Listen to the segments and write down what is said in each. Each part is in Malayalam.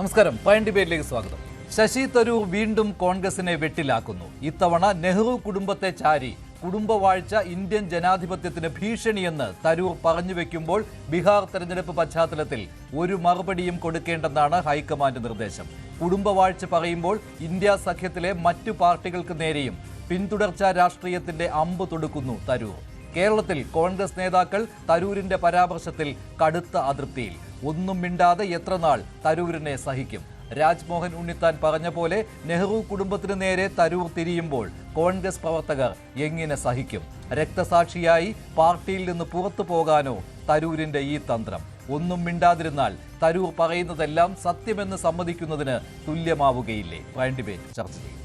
നമസ്കാരം. പ്രൈം ഡിബേറ്റിലേക്ക് സ്വാഗതം. ശശി തരൂർ വീണ്ടും കോൺഗ്രസിനെ വെട്ടിലാക്കുന്നു. ഇത്തവണ നെഹ്റു കുടുംബത്തെ ചാരി കുടുംബവാഴ്ച ഇന്ത്യൻ ജനാധിപത്യത്തിന് ഭീഷണിയെന്ന് തരൂർ പറഞ്ഞു വെക്കുമ്പോൾ ബീഹാർ തെരഞ്ഞെടുപ്പ് പശ്ചാത്തലത്തിൽ ഒരു മറുപടിയും കൊടുക്കേണ്ടെന്നാണ് ഹൈക്കമാൻഡ് നിർദ്ദേശം. കുടുംബവാഴ്ച പറയുമ്പോൾ ഇന്ത്യ സഖ്യത്തിലെ മറ്റു പാർട്ടികൾക്ക് നേരെയും പിന്തുടർച്ചാ രാഷ്ട്രീയത്തിന്റെ അമ്പ് തൊടുക്കുന്നു തരൂർ. കേരളത്തിൽ കോൺഗ്രസ് നേതാക്കൾ തരൂരിന്റെ പരാമർശത്തിൽ കടുത്ത അതൃപ്തിയിൽ. ഒന്നും മിണ്ടാതെ എത്രനാൾ തരൂരിനെ സഹിക്കും? രാജ്മോഹൻ ഉണ്ണിത്താൻ പറഞ്ഞ പോലെ നെഹ്റു കുടുംബത്തിന് നേരെ തരൂർ തിരിയുമ്പോൾ കോൺഗ്രസ് പ്രവർത്തകർ എങ്ങനെ സഹിക്കും? രക്തസാക്ഷിയായി പാർട്ടിയിൽ നിന്ന് പുറത്തു പോകാനോ തരൂരിന്റെ ഈ തന്ത്രം? ഒന്നും മിണ്ടാതിരുന്നാൽ തരൂർ പറയുന്നതെല്ലാം സത്യമെന്ന് സമ്മതിക്കുന്നതിന് തുല്യമാവുകയില്ലേ? പ്രൈം ഡിബേറ്റ് ചർച്ച ചെയ്യും.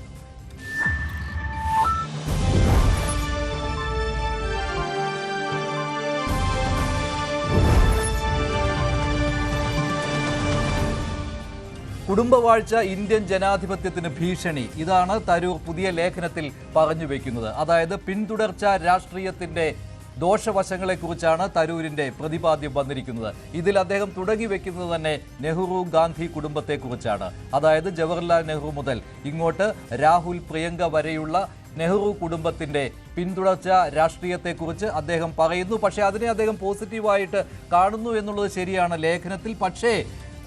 കുടുംബവാഴ്ച ഇന്ത്യൻ ജനാധിപത്യത്തിന് ഭീഷണി, ഇതാണ് തരൂർ പുതിയ ലേഖനത്തിൽ പറഞ്ഞു വെക്കുന്നത്. അതായത് പിന്തുടർച്ചാ രാഷ്ട്രീയത്തിന്റെ ദോഷവശങ്ങളെക്കുറിച്ചാണ് തരൂരിന്റെ പ്രതിപാദ്യം വന്നിരിക്കുന്നത്. ഇതിൽ അദ്ദേഹം തുടങ്ങി വെക്കുന്നത് തന്നെ നെഹ്റു ഗാന്ധി കുടുംബത്തെക്കുറിച്ചാണ്. അതായത് ജവഹർലാൽ നെഹ്റു മുതൽ ഇങ്ങോട്ട് രാഹുൽ പ്രിയങ്ക വരെയുള്ള നെഹ്റു കുടുംബത്തിന്റെ പിന്തുടർച്ച രാഷ്ട്രീയത്തെക്കുറിച്ച് അദ്ദേഹം പറയുന്നു. പക്ഷേ അതിനെ അദ്ദേഹം പോസിറ്റീവായിട്ട് കാണുന്നു എന്നുള്ളത് ശരിയാണ് ലേഖനത്തിൽ. പക്ഷേ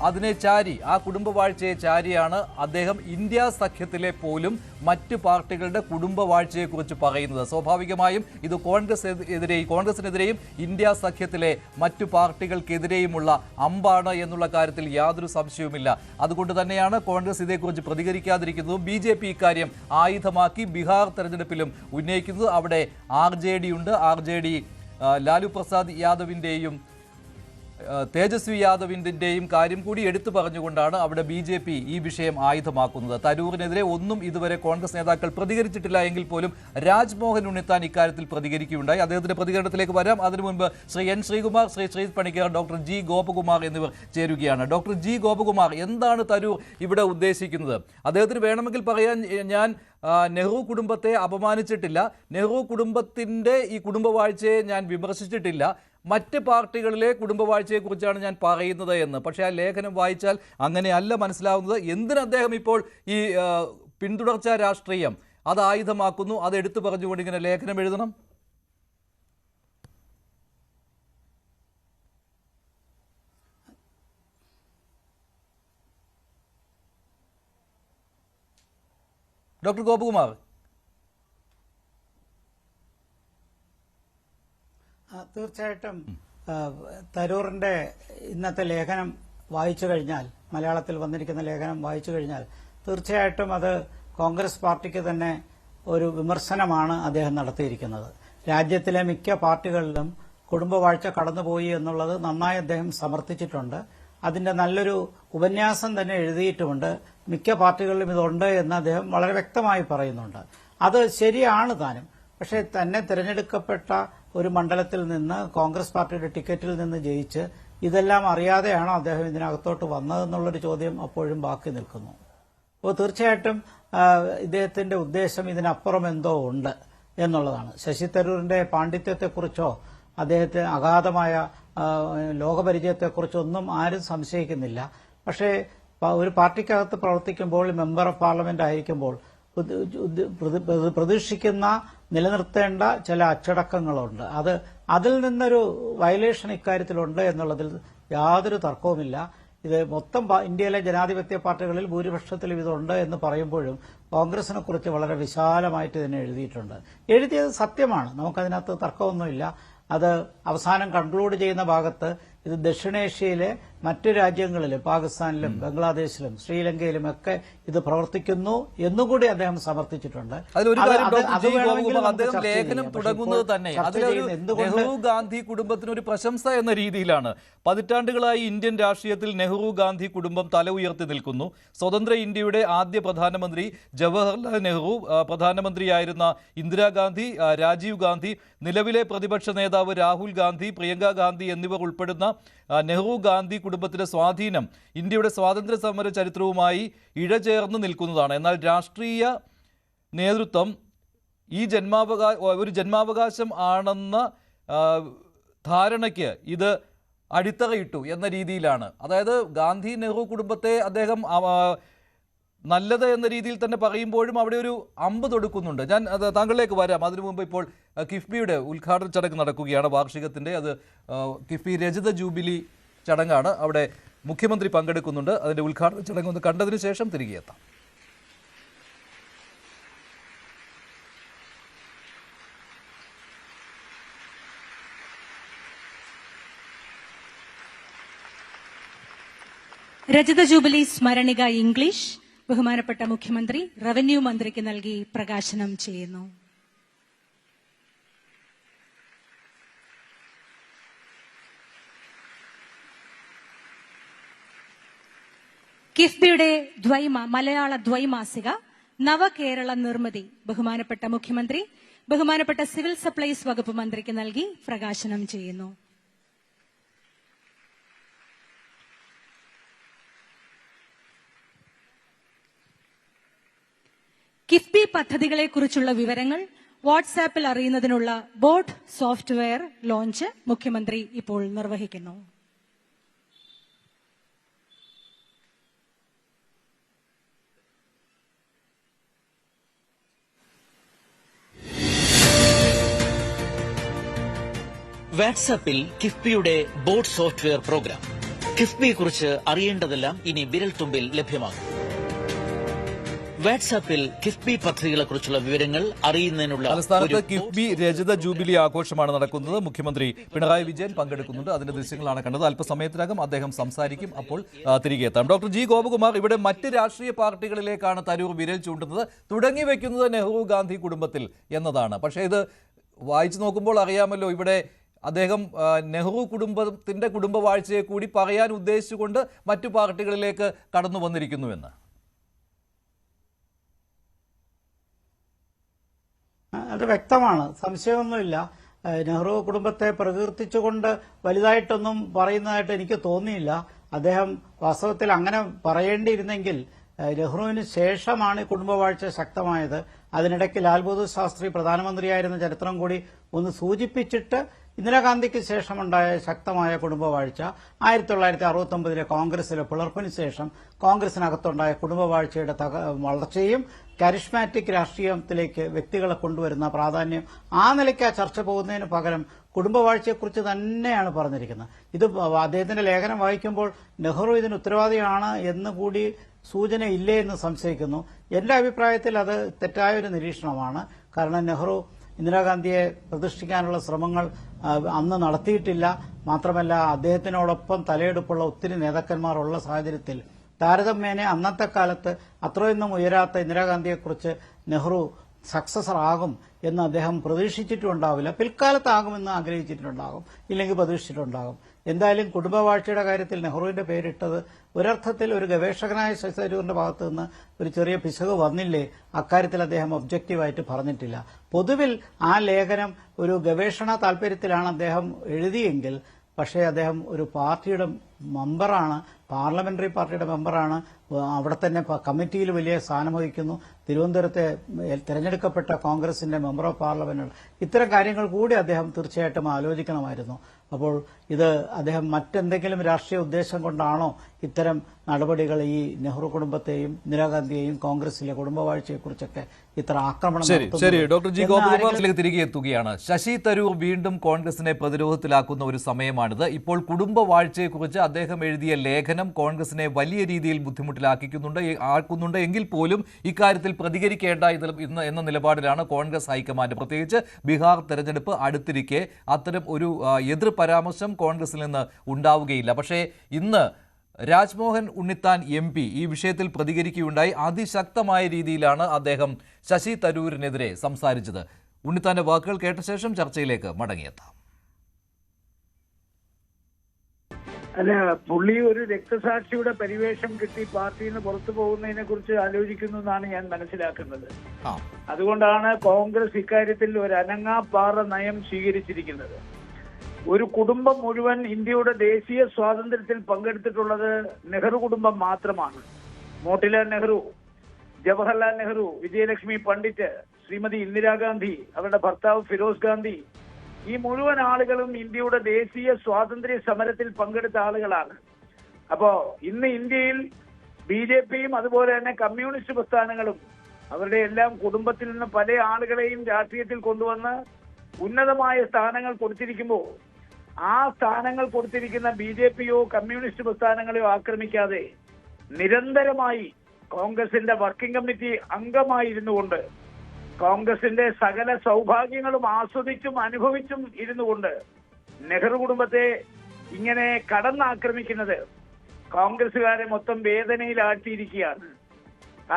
അതിനെ ചാരി, ആ കുടുംബവാഴ്ചയെ ചാരിയാണ് അദ്ദേഹം ഇന്ത്യ സഖ്യത്തിലെ പോലും മറ്റ് പാർട്ടികളുടെ കുടുംബവാഴ്ചയെക്കുറിച്ച് പറയുന്നത്. സ്വാഭാവികമായും ഇത് കോൺഗ്രസിനെതിരെയും ഇന്ത്യ സഖ്യത്തിലെ മറ്റു പാർട്ടികൾക്കെതിരെയുമുള്ള അമ്പാണ് എന്നുള്ള കാര്യത്തിൽ യാതൊരു സംശയവുമില്ല. അതുകൊണ്ട് തന്നെയാണ് കോൺഗ്രസ് ഇതേക്കുറിച്ച് പ്രതികരിക്കാതിരിക്കുന്നതും BJP ഇക്കാര്യം ആയുധമാക്കി ബീഹാർ തെരഞ്ഞെടുപ്പിലും ഉന്നയിക്കുന്നത്. അവിടെ RJD ഉണ്ട്. RJD ലാലു പ്രസാദ് യാദവിൻ്റെയും തേജസ്വി യാദവിൻ്റെയും കാര്യം കൂടി എടുത്തു പറഞ്ഞുകൊണ്ടാണ് അവിടെ BJP ഈ വിഷയം ആയുധമാക്കുന്നത്. തരൂരിനെതിരെ ഒന്നും ഇതുവരെ കോൺഗ്രസ് നേതാക്കൾ പ്രതികരിച്ചിട്ടില്ല എങ്കിൽ പോലും രാജ്മോഹൻ ഉണ്ണിത്താൻ ഇക്കാര്യത്തിൽ പ്രതികരിക്കുകയുണ്ടായി. അദ്ദേഹത്തിന്റെ പ്രതികരണത്തിലേക്ക് വരാം. അതിനു മുൻപ് Shri N Sreekumar, Shri Panicker, doctor G Gopakumar എന്നിവർ ചേരുകയാണ്. ഡോക്ടർ G ഗോപകുമാർ, എന്താണ് തരൂർ ഇവിടെ ഉദ്ദേശിക്കുന്നത്? അദ്ദേഹത്തിന് വേണമെങ്കിൽ പറയാൻ, ഞാൻ നെഹ്റു കുടുംബത്തെ അപമാനിച്ചിട്ടില്ല, നെഹ്റു കുടുംബത്തിൻ്റെ ഈ കുടുംബവാഴ്ചയെ ഞാൻ വിമർശിച്ചിട്ടില്ല, മറ്റ് പാർട്ടികളിലെ കുടുംബവാഴ്ചയെക്കുറിച്ചാണ് ഞാൻ പറയുന്നത് എന്ന്. പക്ഷേ ആ ലേഖനം വായിച്ചാൽ അങ്ങനെയല്ല മനസ്സിലാവുന്നത്. എന്തിന് അദ്ദേഹം ഇപ്പോൾ ഈ പിന്തുടർച്ചാ രാഷ്ട്രീയം അത് ആയുധമാക്കുന്നു? അത് എടുത്തു പറഞ്ഞുകൊണ്ട് ഇങ്ങനെ ലേഖനം എഴുതണം? ഡോക്ടർ ഗോപകുമാർ. തീർച്ചയായിട്ടും തരൂറിൻ്റെ ഇന്നത്തെ ലേഖനം വായിച്ചു കഴിഞ്ഞാൽ, മലയാളത്തിൽ വന്നിരിക്കുന്ന ലേഖനം വായിച്ചു കഴിഞ്ഞാൽ തീർച്ചയായിട്ടും അത് കോൺഗ്രസ് പാർട്ടിക്ക് തന്നെ ഒരു വിമർശനമാണ് അദ്ദേഹം നടത്തിയിരിക്കുന്നത്. രാജ്യത്തിലെ മിക്ക പാർട്ടികളിലും കുടുംബവാഴ്ച കടന്നുപോയി എന്നുള്ളത് നന്നായി അദ്ദേഹം സമർത്ഥിച്ചിട്ടുണ്ട്. അതിന്റെ നല്ലൊരു ഉപന്യാസം തന്നെ എഴുതിയിട്ടുമുണ്ട്. മിക്ക പാർട്ടികളിലും ഇതുണ്ട് എന്ന് അദ്ദേഹം വളരെ വ്യക്തമായി പറയുന്നുണ്ട്. അത് ശരിയാണ് താനും. പക്ഷേ തന്നെ തിരഞ്ഞെടുക്കപ്പെട്ട ഒരു മണ്ഡലത്തിൽ നിന്ന്, കോൺഗ്രസ് പാർട്ടിയുടെ ടിക്കറ്റിൽ നിന്ന് ജയിച്ച് ഇതെല്ലാം അറിയാതെയാണോ അദ്ദേഹം ഇതിനകത്തോട്ട് വന്നതെന്നുള്ളൊരു ചോദ്യം അപ്പോഴും ബാക്കി നിൽക്കുന്നു. അപ്പോൾ തീർച്ചയായിട്ടും ഇദ്ദേഹത്തിന്റെ ഉദ്ദേശം ഇതിനപ്പുറം എന്തോ ഉണ്ട് എന്നുള്ളതാണ്. ശശി തരൂരിന്റെ പാണ്ഡിത്യത്തെക്കുറിച്ചോ അദ്ദേഹത്തിന് അഗാധമായ ലോകപരിചയത്തെക്കുറിച്ചോ ഒന്നും ആരും സംശയിക്കുന്നില്ല. പക്ഷേ ഒരു പാർട്ടിക്കകത്ത് പ്രവർത്തിക്കുമ്പോൾ, മെമ്പർ ഓഫ് പാർലമെന്റ് ആയിരിക്കുമ്പോൾ പ്രതീക്ഷിക്കുന്ന, നിലനിർത്തേണ്ട ചില അച്ചടക്കങ്ങളുണ്ട്. അതിൽ നിന്നൊരു വയലേഷൻ ഇക്കാര്യത്തിലുണ്ട് എന്നുള്ളതിൽ യാതൊരു തർക്കവുമില്ല. ഇത് മൊത്തം ഇന്ത്യയിലെ ജനാധിപത്യ പാർട്ടികളിൽ ഭൂരിപക്ഷത്തിലും ഇതുണ്ട് എന്ന് പറയുമ്പോഴും കോൺഗ്രസിനെ കുറിച്ച് വളരെ വിശാലമായിട്ട് തന്നെ എഴുതിയിട്ടുണ്ട്. എഴുതിയത് സത്യമാണ്, നമുക്കതിനകത്ത് തർക്കമൊന്നുമില്ല. അത് അവസാനം കൺക്ലൂഡ് ചെയ്യുന്ന ഭാഗത്ത് ഇത് ദക്ഷിണേഷ്യയിലെ മറ്റു രാജ്യങ്ങളിലും, പാകിസ്ഥാനിലും ബംഗ്ലാദേശിലും ശ്രീലങ്കയിലും ഒക്കെ ഇത് പ്രവർത്തിക്കുന്നു എന്നുകൂടി അദ്ദേഹം സമർത്ഥിച്ചിട്ടുണ്ട്. അദ്ദേഹം ലേഖനം തുടങ്ങുന്നത് തന്നെ നെഹ്റു ഗാന്ധി കുടുംബത്തിന് ഒരു പ്രശംസ എന്ന രീതിയിലാണ്. പതിറ്റാണ്ടുകളായി ഇന്ത്യൻ രാഷ്ട്രീയത്തിൽ നെഹ്റു ഗാന്ധി കുടുംബം തല ഉയർത്തി നിൽക്കുന്നു. സ്വതന്ത്ര ഇന്ത്യയുടെ ആദ്യ പ്രധാനമന്ത്രി ജവഹർലാൽ നെഹ്റു, പ്രധാനമന്ത്രിയായിരുന്ന ഇന്ദിരാഗാന്ധി, രാജീവ് ഗാന്ധി, നിലവിലെ പ്രതിപക്ഷ നേതാവ് രാഹുൽ ഗാന്ധി, പ്രിയങ്ക ഗാന്ധി എന്നിവർ ഉൾപ്പെടുന്ന നെഹ്റു ഗാന്ധി കുടുംബത്തിന്റെ സ്വാധീനം ഇന്ത്യയുടെ സ്വാതന്ത്ര്യ സമര ചരിത്രവുമായി ഇഴചേർന്ന് നിൽക്കുന്നതാണ്. എന്നാൽ രാഷ്ട്രീയ നേതൃത്വം ഈ ഒരു ജന്മാവകാശം ആണെന്ന ധാരണയ്ക്ക് ഇത് അടിത്തറയിട്ടു എന്ന രീതിയിലാണ്. അതായത് ഗാന്ധി നെഹ്റു കുടുംബത്തെ അദ്ദേഹം നല്ലത് എന്ന രീതിയിൽ തന്നെ പറയുമ്പോഴും അവിടെ ഒരു അമ്പ് തൊടുക്കുന്നുണ്ട്. ഞാൻ താങ്കളിലേക്ക് വരാം. അതിനു മുമ്പ് ഇപ്പോൾ കിഫ്ബിയുടെ ഉദ്ഘാടന ചടങ്ങ് നടക്കുകയാണ്, വാർഷികത്തിൻ്റെ. അത് കിഫ്ബി രജത ജൂബിലി ചടങ്ങാണ്. അവിടെ മുഖ്യമന്ത്രി പങ്കെടുക്കുന്നുണ്ട്. അതിൻ്റെ ഉദ്ഘാടന ചടങ്ങ് ഒന്ന് കണ്ടതിന് ശേഷം തിരികെ എത്താം. രജത ജൂബിലി സ്മരണിക ഇംഗ്ലീഷ് ബഹുമാനപ്പെട്ട മുഖ്യമന്ത്രി റവന്യൂ മന്ത്രിക്ക് നൽകി പ്രകാശനം ചെയ്യുന്നു. കിഫ്ബിയുടെ മലയാള ദ്വൈമാസിക നവകേരള നിർമ്മിതി ബഹുമാനപ്പെട്ട മുഖ്യമന്ത്രി ബഹുമാനപ്പെട്ട സിവിൽ സപ്ലൈസ് വകുപ്പ് മന്ത്രിക്ക് നൽകി പ്രകാശനം ചെയ്യുന്നു. കിഫ്ബി പദ്ധതികളെക്കുറിച്ചുള്ള വിവരങ്ങൾ വാട്സാപ്പിൽ അറിയുന്നതിനുള്ള ബോട്ട് സോഫ്റ്റ്വെയർ ലോഞ്ച് മുഖ്യമന്ത്രി ഇപ്പോൾ നിർവഹിക്കുന്നു. വാട്സാപ്പിൽ കിഫ്ബിയുടെ ബോട്ട് സോഫ്റ്റ്വെയർ പ്രോഗ്രാം. കിഫ്ബിയെക്കുറിച്ച് അറിയേണ്ടതെല്ലാം ഇനി വിരൽത്തുമ്പിൽ ലഭ്യമാകും. വാട്സാപ്പിൽ കിഫ്ബി പദ്ധതികളെക്കുറിച്ചുള്ള വിവരങ്ങൾ അറിയുന്നതിനുള്ള തലസ്ഥാനത്ത് കിഫ്ബി രജത ജൂബിലി ആഘോഷമാണ് നടക്കുന്നത്. മുഖ്യമന്ത്രി പിണറായി വിജയൻ പങ്കെടുക്കുന്നുണ്ട്. അതിന്റെ ദൃശ്യങ്ങളാണ് കണ്ടത്. അല്പസമയത്തിനകം അദ്ദേഹം സംസാരിക്കും. അപ്പോൾ തിരികെ എത്താം. ഡോക്ടർ ജി ഗോപകുമാർ, ഇവിടെ മറ്റ് രാഷ്ട്രീയ പാർട്ടികളിലേക്കാണ് തരൂർ വിരൽ ചൂണ്ടുന്നത്. തുടങ്ങി വെക്കുന്നത് നെഹ്റു ഗാന്ധി കുടുംബത്തിൽ എന്നതാണ്. പക്ഷേ ഇത് വായിച്ചു നോക്കുമ്പോൾ അറിയാമല്ലോ, ഇവിടെ അദ്ദേഹം നെഹ്റു കുടുംബത്തിന്റെ കുടുംബവാഴ്ചയെ കൂടി പറയാൻ ഉദ്ദേശിച്ചുകൊണ്ട് മറ്റു പാർട്ടികളിലേക്ക് കടന്നു വന്നിരിക്കുന്നുവെന്ന്. അത് വ്യക്തമാണ്, സംശയമൊന്നുമില്ല. നെഹ്റു കുടുംബത്തെ പ്രകീർത്തിച്ചുകൊണ്ട് വലുതായിട്ടൊന്നും പറയുന്നതായിട്ട് എനിക്ക് തോന്നിയില്ല. അദ്ദേഹം വാസ്തവത്തിൽ അങ്ങനെ പറയേണ്ടിയിരുന്നെങ്കിൽ നെഹ്റുവിന് ശേഷമാണ് കുടുംബവാഴ്ച ശക്തമായത്. അതിനിടയ്ക്ക് ലാൽ ബഹദൂർ ശാസ്ത്രി പ്രധാനമന്ത്രിയായിരുന്ന ചരിത്രം കൂടി ഒന്ന് സൂചിപ്പിച്ചിട്ട് ഇന്ദിരാഗാന്ധിക്ക് ശേഷമുണ്ടായ ശക്തമായ കുടുംബവാഴ്ച 1969 കോൺഗ്രസിലെ പിളർപ്പിന് ശേഷം കോൺഗ്രസിനകത്തുണ്ടായ കുടുംബവാഴ്ചയുടെ വളർച്ചയും കരിഷ്മാറ്റിക് രാഷ്ട്രീയത്തിലേക്ക് വ്യക്തികളെ കൊണ്ടുവരുന്ന പ്രാധാന്യം, ആ നിലയ്ക്ക് ആ ചർച്ച പോകുന്നതിന് പകരം കുടുംബവാഴ്ചയെക്കുറിച്ച് തന്നെയാണ് പറഞ്ഞിരിക്കുന്നത്. ഇത് അദ്ദേഹത്തിന്റെ ലേഖനം വായിക്കുമ്പോൾ നെഹ്റു ഇതിന് ഉത്തരവാദിയാണ് എന്ന് കൂടി സൂചന ഇല്ലേ എന്ന് സംശയിക്കുന്നു. എന്റെ അഭിപ്രായത്തിൽ അത് തെറ്റായ ഒരു നിരീക്ഷണമാണ്. കാരണം നെഹ്റു ഇന്ദിരാഗാന്ധിയെ പ്രതിഷ്ഠിക്കാനുള്ള ശ്രമങ്ങൾ അന്ന് നടത്തിയിട്ടില്ല. മാത്രമല്ല, അദ്ദേഹത്തിനോടൊപ്പം തലയെടുപ്പുള്ള ഒത്തിരി നേതാക്കന്മാരുള്ള സാഹചര്യത്തിൽ താരതമ്യേന അന്നത്തെ കാലത്ത് അത്രയൊന്നും ഉയരാത്ത ഇന്ദിരാഗാന്ധിയെക്കുറിച്ച് നെഹ്റു സക്സസർ ആകും എന്ന് അദ്ദേഹം പ്രതീക്ഷിച്ചിട്ടുണ്ടാവില്ല. പിൽക്കാലത്താകുമെന്ന് ആഗ്രഹിച്ചിട്ടുണ്ടാകും, ഇല്ലെങ്കിൽ പ്രതീക്ഷിച്ചിട്ടുണ്ടാകും. എന്തായാലും കുടുംബവാഴ്ചയുടെ കാര്യത്തിൽ നെഹ്റുവിന്റെ പേരിട്ടത് ഒരർത്ഥത്തിൽ ഒരു ഗവേഷകനായ ശശി തരൂരിന്റെ ഭാഗത്തു നിന്ന് ഒരു ചെറിയ പിശക് വന്നില്ലേ, അക്കാര്യത്തിൽ അദ്ദേഹം ഒബ്ജക്റ്റീവായിട്ട് പറഞ്ഞിട്ടില്ല. പൊതുവിൽ ആ ലേഖനം ഒരു ഗവേഷണ താൽപര്യത്തിലാണ് അദ്ദേഹം എഴുതിയെങ്കിൽ, പക്ഷേ അദ്ദേഹം ഒരു പാർട്ടിയുടെ മെമ്പറാണ്, പാർലമെന്ററി പാർട്ടിയുടെ മെമ്പറാണ്. അവിടെ തന്നെ കമ്മിറ്റിയിൽ വലിയ സ്ഥാനം വഹിക്കുന്നു. തിരുവനന്തപുരത്തെ തെരഞ്ഞെടുക്കപ്പെട്ട കോൺഗ്രസിന്റെ മെമ്പർ ഓഫ് പാർലമെന്റ്. ഇത്തരം കാര്യങ്ങൾ കൂടി അദ്ദേഹം തീർച്ചയായിട്ടും ആലോചിക്കണമായിരുന്നു. അപ്പോൾ ഇത് അദ്ദേഹം മറ്റെന്തെങ്കിലും രാഷ്ട്രീയ ഉദ്ദേശം കൊണ്ടാണോ ഇത്തരം നടപടികൾ ഈ നെഹ്റു കുടുംബത്തെയും ഇന്ദിരാഗാന്ധിയെയും കോൺഗ്രസിലെ കുടുംബവാഴ്ചയെക്കുറിച്ചൊക്കെ ഇത്ര ആക്രമണം ശരി ഡോക്ടർ ജി ഗോപകുമാറിലേക്ക് തിരികെ എത്തുകയാണ്. ശശി തരൂർ വീണ്ടും കോൺഗ്രസിനെ പ്രതിരോധത്തിലാക്കുന്ന ഒരു സമയമാണിത്. ഇപ്പോൾ കുടുംബവാഴ്ചയെക്കുറിച്ച് അദ്ദേഹം എഴുതിയ ലേഖനം കോൺഗ്രസിനെ വലിയ രീതിയിൽ ബുദ്ധിമുട്ടിലാക്കുന്നുണ്ട് എങ്കിൽ പോലും ഇക്കാര്യത്തിൽ പ്രതികരിക്കേണ്ട എന്ന നിലപാടിലാണ് കോൺഗ്രസ് ഹൈക്കമാൻഡ്. പ്രത്യേകിച്ച് ബീഹാർ തെരഞ്ഞെടുപ്പ് അടുത്തിരിക്കെ അത്തരം ഒരു എതിർ പരാമർശം കോൺഗ്രസിൽ നിന്ന് ഉണ്ടാവുകയില്ല. പക്ഷേ ഇന്ന് രാജ്മോഹൻ ഉണ്ണിത്താൻ MP ഈ വിഷയത്തിൽ പ്രതികരിക്കുകയുണ്ടായി. അതിശക്തമായ രീതിയിലാണ് അദ്ദേഹം ശശി തരൂരിനെതിരെ സംസാരിച്ചത്. ഉണ്ണിത്താന്റെ വാക്കുകൾ കേട്ട ശേഷം ചർച്ചയിലേക്ക് മടങ്ങിയെത്താം. അല്ല, പുള്ളി ഒരു രക്തസാക്ഷിയുടെ പരിവേഷം കിട്ടി പാർട്ടിയിൽ നിന്ന് പുറത്തു പോകുന്നതിനെ കുറിച്ച് ആലോചിക്കുന്നു എന്നാണ് ഞാൻ മനസ്സിലാക്കുന്നത്. അതുകൊണ്ടാണ് കോൺഗ്രസ് ഇക്കാര്യത്തിൽ ഒരു അനങ്ങാപ്പാറ നയം സ്വീകരിച്ചിരിക്കുന്നത്. ഒരു കുടുംബം മുഴുവൻ ഇന്ത്യയുടെ ദേശീയ സ്വാതന്ത്ര്യത്തിൽ പങ്കെടുത്തിട്ടുള്ളത് നെഹ്റു കുടുംബം മാത്രമാണ്. മോട്ടിലാൽ നെഹ്റു, ജവഹർലാൽ നെഹ്റു, വിജയലക്ഷ്മി പണ്ഡിറ്റ്, ശ്രീമതി ഇന്ദിരാഗാന്ധി, അവരുടെ ഭർത്താവ് ഫിറോസ് ഗാന്ധി, ഈ മുഴുവൻ ആളുകളും ഇന്ത്യയുടെ ദേശീയ സ്വാതന്ത്ര്യ സമരത്തിൽ പങ്കെടുത്ത ആളുകളാണ്. അപ്പോ ഇന്ന് ഇന്ത്യയിൽ BJPയും അതുപോലെ തന്നെ കമ്മ്യൂണിസ്റ്റ് പ്രസ്ഥാനങ്ങളും അവരുടെ എല്ലാം കുടുംബത്തിൽ നിന്ന് പല ആളുകളെയും രാഷ്ട്രീയത്തിൽ കൊണ്ടുവന്ന് ഉന്നതമായ സ്ഥാനങ്ങൾ കൊടുത്തിരിക്കുമ്പോൾ ആ സ്ഥാനങ്ങൾ കൊടുത്തിരിക്കുന്ന BJPയോ കമ്മ്യൂണിസ്റ്റ് പ്രസ്ഥാനങ്ങളെയോ ആക്രമിക്കാതെ നിരന്തരമായി കോൺഗ്രസിന്റെ വർക്കിംഗ് കമ്മിറ്റി അംഗമായിരുന്നു കൊണ്ട് കോൺഗ്രസിന്റെ സകല സൗഭാഗ്യങ്ങളും ആസ്വദിച്ചും അനുഭവിച്ചും ഇരുന്നു കൊണ്ട് നെഹ്റു കുടുംബത്തെ ഇങ്ങനെ കടന്നാക്രമിക്കുന്നത് കോൺഗ്രസുകാരെ മൊത്തം വേദനയിലാഴ്ത്തിയിരിക്കുകയാണ്.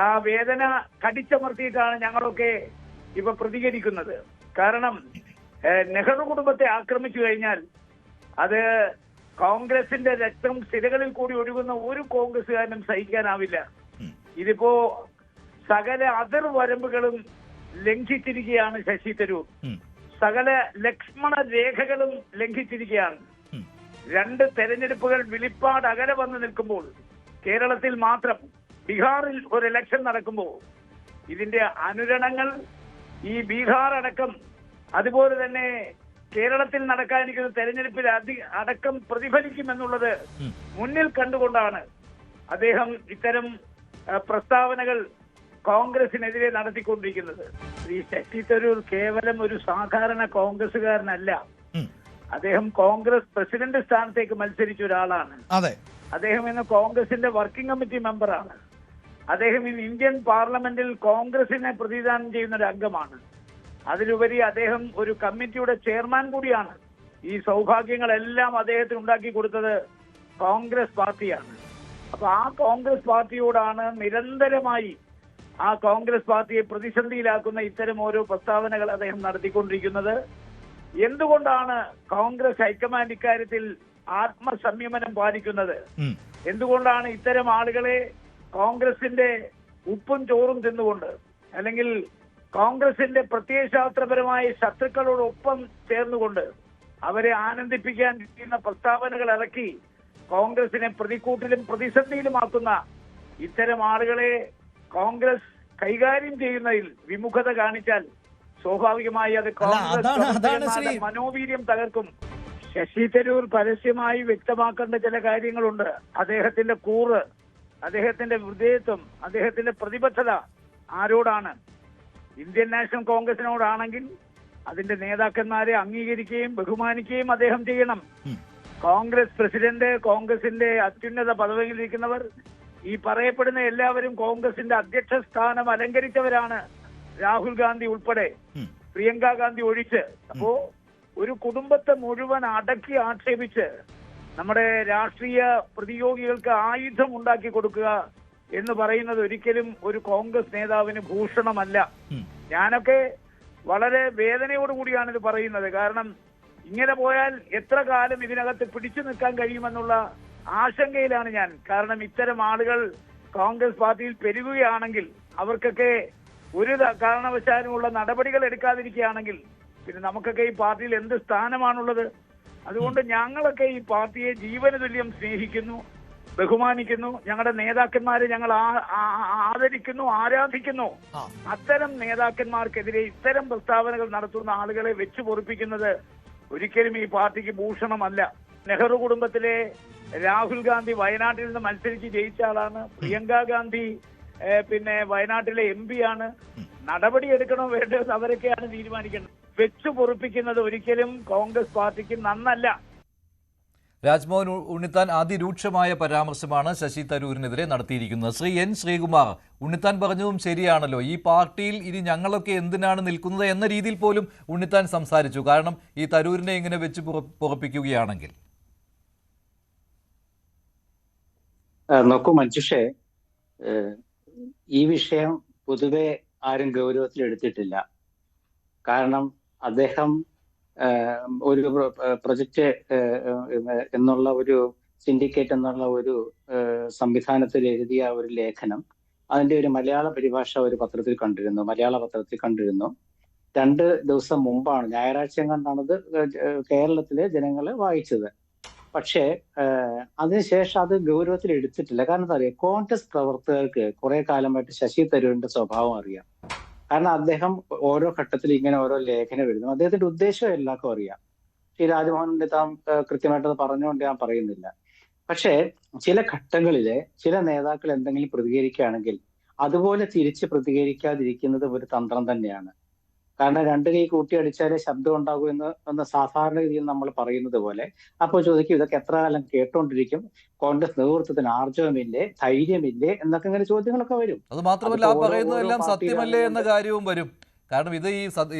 ആ വേദന കടിച്ചമർത്തിയിട്ടാണ് ഞങ്ങളൊക്കെ ഇപ്പൊ പ്രതികരിക്കുന്നത്. കാരണം നെഹ്റു കുടുംബത്തെ ആക്രമിച്ചു കഴിഞ്ഞാൽ അത് കോൺഗ്രസിന്റെ രക്തം സിരകളിൽ കൂടി ഒഴുകുന്ന ഒരു കോൺഗ്രസുകാരനും സഹിക്കാനാവില്ല. ഇതിപ്പോ സകല അതിർവരമ്പുകളും ലംഘിച്ചിരിക്കുകയാണ് ശശി തരൂർ. സകല ലക്ഷ്മണ രേഖകളും ലംഘിച്ചിരിക്കുകയാണ്. 2 തെരഞ്ഞെടുപ്പുകൾ വിളിപ്പാട് അകലെ വന്ന് നിൽക്കുമ്പോൾ കേരളത്തിൽ മാത്രം ബീഹാറിൽ ഒരു ഇലക്ഷൻ നടക്കുമ്പോൾ ഇതിന്റെ അനുരണങ്ങൾ ഈ ബീഹാർ അടക്കം അതുപോലെ തന്നെ കേരളത്തിൽ നടക്കാനിരിക്കുന്ന തെരഞ്ഞെടുപ്പിൽ അടക്കം പ്രതിഫലിക്കുമെന്നുള്ളത് മുന്നിൽ കണ്ടുകൊണ്ടാണ് അദ്ദേഹം ഇത്തരം പ്രസ്താവനകൾ കോൺഗ്രസിനെതിരെ നടത്തിക്കൊണ്ടിരിക്കുന്നത്. ശ്രീ ശശി തരൂർ കേവലം ഒരു സാധാരണ കോൺഗ്രസുകാരനല്ല. അദ്ദേഹം കോൺഗ്രസ് പ്രസിഡന്റ് സ്ഥാനത്തേക്ക് മത്സരിച്ച ഒരാളാണ്. അദ്ദേഹം ഇന്ന് കോൺഗ്രസിന്റെ വർക്കിംഗ് കമ്മിറ്റി മെമ്പറാണ്. അദ്ദേഹം ഇന്ന് ഇന്ത്യൻ പാർലമെന്റിൽ കോൺഗ്രസിനെ പ്രതിനിധാനം ചെയ്യുന്ന ഒരു അംഗമാണ്. അതിലുപരി അദ്ദേഹം ഒരു കമ്മിറ്റിയുടെ ചെയർമാൻ കൂടിയാണ്. ഈ സൗഭാഗ്യങ്ങളെല്ലാം അദ്ദേഹത്തിന് ഉണ്ടാക്കി കൊടുത്തത് കോൺഗ്രസ് പാർട്ടിയാണ്. അപ്പൊ ആ കോൺഗ്രസ് പാർട്ടിയോടാണ് നിരന്തരമായി ആ കോൺഗ്രസ് പാർട്ടിയെ പ്രതിസന്ധിയിലാക്കുന്ന ഇത്തരം ഓരോ പ്രസ്താവനകൾ അദ്ദേഹം നടത്തിക്കൊണ്ടിരിക്കുന്നത്. എന്തുകൊണ്ടാണ് കോൺഗ്രസ് ഹൈക്കമാൻഡ് ഇക്കാര്യത്തിൽ ആത്മസംയമനം പാലിക്കുന്നത്? എന്തുകൊണ്ടാണ് ഇത്തരം ആളുകളെ കോൺഗ്രസിന്റെ ഉപ്പും ചോറും തിന്നുകൊണ്ട് അല്ലെങ്കിൽ കോൺഗ്രസിന്റെ പ്രത്യയശാസ്ത്രപരമായ ശത്രുക്കളോടൊപ്പം ചേർന്നുകൊണ്ട് അവരെ ആനന്ദിപ്പിക്കാൻ ചെയ്യുന്ന പ്രസ്താവനകൾ ഇറക്കി കോൺഗ്രസിനെ പ്രതിക്കൂട്ടിലും പ്രതിസന്ധിയിലുമാക്കുന്ന ഇത്തരം ആളുകളെ കോൺഗ്രസ് കൈകാര്യം ചെയ്യുന്നതിൽ വിമുഖത കാണിച്ചാൽ സ്വാഭാവികമായി അത് കോൺഗ്രസ് മനോവീര്യം തകർക്കും. ശശി തരൂർ പരസ്യമായി വ്യക്തമാക്കേണ്ട ചില കാര്യങ്ങളുണ്ട്. അദ്ദേഹത്തിന്റെ കൂറ്, അദ്ദേഹത്തിന്റെ വിധേയത്വം, അദ്ദേഹത്തിന്റെ പ്രതിബദ്ധത ആരോടാണ്? ഇന്ത്യൻ നാഷണൽ കോൺഗ്രസിനോടാണെങ്കിൽ അതിന്റെ നേതാക്കന്മാരെ അംഗീകരിക്കുകയും ബഹുമാനിക്കുകയും അദ്ദേഹം ചെയ്യണം. കോൺഗ്രസ് പ്രസിഡന്റ്, കോൺഗ്രസിന്റെ അത്യുന്നത പദവിയിലിരിക്കുന്നവർ, ഈ പറയപ്പെടുന്ന എല്ലാവരും കോൺഗ്രസിന്റെ അധ്യക്ഷ സ്ഥാനം അലങ്കരിച്ചവരാണ്. രാഹുൽ ഗാന്ധി ഉൾപ്പെടെ, പ്രിയങ്ക ഗാന്ധി ഒഴിച്ച്. അപ്പോ ഒരു കുടുംബത്തെ മുഴുവൻ അടക്കി ആക്ഷേപിച്ച് നമ്മുടെ രാഷ്ട്രീയ പ്രതിയോഗികൾക്ക് ആയുധം ഉണ്ടാക്കി കൊടുക്കുക എന്ന് പറയുന്നത് ഒരിക്കലും ഒരു കോൺഗ്രസ് നേതാവിന് ഭൂഷണമല്ല. ഞാനൊക്കെ വളരെ വേദനയോടുകൂടിയാണ് ഇത് പറയുന്നത്. കാരണം ഇങ്ങനെ പോയാൽ എത്ര കാലം ഇതിനകത്ത് പിടിച്ചു നിൽക്കാൻ കഴിയുമെന്നുള്ള ആശങ്കയിലാണ് ഞാൻ. കാരണം ഇത്തരം ആളുകൾ കോൺഗ്രസ് പാർട്ടിയിൽ പെരുകുകയാണെങ്കിൽ, അവർക്കൊക്കെ ഒരു കാരണവശാലുമുള്ള നടപടികൾ എടുക്കാതിരിക്കുകയാണെങ്കിൽ പിന്നെ നമുക്കൊക്കെ ഈ പാർട്ടിയിൽ എന്ത് സ്ഥാനമാണുള്ളത്? അതുകൊണ്ട് ഞങ്ങളൊക്കെ ഈ പാർട്ടിയെ ജീവന തുല്യം സ്നേഹിക്കുന്നു, ബഹുമാനിക്കുന്നു. ഞങ്ങളുടെ നേതാക്കന്മാരെ ഞങ്ങൾ ആദരിക്കുന്നു, ആരാധിക്കുന്നു. അത്തരം നേതാക്കന്മാർക്കെതിരെ ഇത്തരം പ്രസ്താവനകൾ നടത്തുന്ന ആളുകളെ വെച്ചു പൊറിപ്പിക്കുന്നത് ഒരിക്കലും ഈ പാർട്ടിക്ക് ഭൂഷണമല്ല. നെഹ്റു കുടുംബത്തിലെ രാഹുൽ ഗാന്ധി വയനാട്ടിൽ നിന്ന് മത്സരിച്ച് ജയിച്ച ആളാണ്. പ്രിയങ്ക ഗാന്ധി പിന്നെ വയനാട്ടിലെ MP ആണ്. നടപടി എടുക്കണോ വേണ്ടത് അവരൊക്കെയാണ് തീരുമാനിക്കേണ്ടത്. വെച്ചു പൊറിപ്പിക്കുന്നത് ഒരിക്കലും കോൺഗ്രസ് പാർട്ടിക്ക് നന്നല്ല. രാജ്മോഹൻ ഉണ്ണിത്താൻ അതിരൂക്ഷമായ പരാമർശമാണ് ശശി തരൂരിനെതിരെ നടത്തിയിരിക്കുന്നത്. ശ്രീ N. ശ്രീകുമാർ, ഉണ്ണിത്താൻ പറഞ്ഞതും ശരിയാണല്ലോ. ഈ പാർട്ടിയിൽ ഇനി ഞങ്ങളൊക്കെ എന്തിനാണ് നിൽക്കുന്നത് എന്ന രീതിയിൽ പോലും ഉണ്ണിത്താൻ സംസാരിച്ചു. കാരണം ഈ തരൂരിനെ ഇങ്ങനെ വെച്ച് പൊറപ്പിക്കുകയാണെങ്കിൽ. നോക്കൂ മഞ്ജുഷേ, ഈ വിഷയം പൊതുവെ ആരും ഗൗരവത്തിലെടുത്തിട്ടില്ല. കാരണം അദ്ദേഹം ഒരു പ്രൊജക്റ്റ് എന്നുള്ള ഒരു സിൻഡിക്കേറ്റ് എന്നുള്ള ഒരു സംവിധാനത്തിൽ എഴുതിയ ഒരു ലേഖനം, അതിന്റെ ഒരു മലയാള പരിഭാഷ ഒരു പത്രത്തിൽ കണ്ടിരുന്നു, മലയാള പത്രത്തിൽ കണ്ടിരുന്നു. 2 ദിവസം മുമ്പാണ്, ഞായറാഴ്ച കണ്ടാണത് കേരളത്തിലെ ജനങ്ങളെ വായിച്ചത്. പക്ഷേ അതിനുശേഷം അത് ഗൗരവത്തിൽ എടുത്തിട്ടില്ല. കാരണം എന്താ പറയുക, കോൺഗ്രസ് പ്രവർത്തകർക്ക് കുറെ കാലമായിട്ട് ശശി തരൂരിന്റെ സ്വഭാവം അറിയാം. കാരണം അദ്ദേഹം ഓരോ ഘട്ടത്തിൽ ഇങ്ങനെ ഓരോ ലേഖനം എഴുതും. അദ്ദേഹത്തിന്റെ ഉദ്ദേശം എല്ലാവർക്കും അറിയാം. ശ്രീ രാജ്മോഹൻ താൻ കൃത്യമായിട്ടത് പറഞ്ഞുകൊണ്ട് ഞാൻ പറയുന്നില്ല. പക്ഷേ ചില ഘട്ടങ്ങളില് ചില നേതാക്കൾ എന്തെങ്കിലും പ്രതികരിക്കുകയാണെങ്കിൽ അതുപോലെ തിരിച്ച് പ്രതികരിക്കാതിരിക്കുന്നത് ഒരു തന്ത്രം തന്നെയാണ്. കാരണം രണ്ട് കൈ കൂട്ടിയടിച്ചാലേ ശബ്ദം ഉണ്ടാകൂ എന്ന് സാധാരണഗതിയിൽ നമ്മൾ പറയുന്നത് പോലെ. അപ്പോൾ ചോദിക്കും, ഇതൊക്കെ എത്ര കാലം കേട്ടോണ്ടിരിക്കും, കോൺഗ്രസ് നേതൃത്വത്തിന് ആർജവമില്ലേ, ധൈര്യമില്ലേ എന്നൊക്കെ ഇങ്ങനെ ചോദ്യങ്ങളൊക്കെ വരും. അത് മാത്രമല്ല, ആ പറയുന്നതെല്ലാം സത്യമല്ലേ എന്ന കാര്യവും വരും. കാരണം ഇത്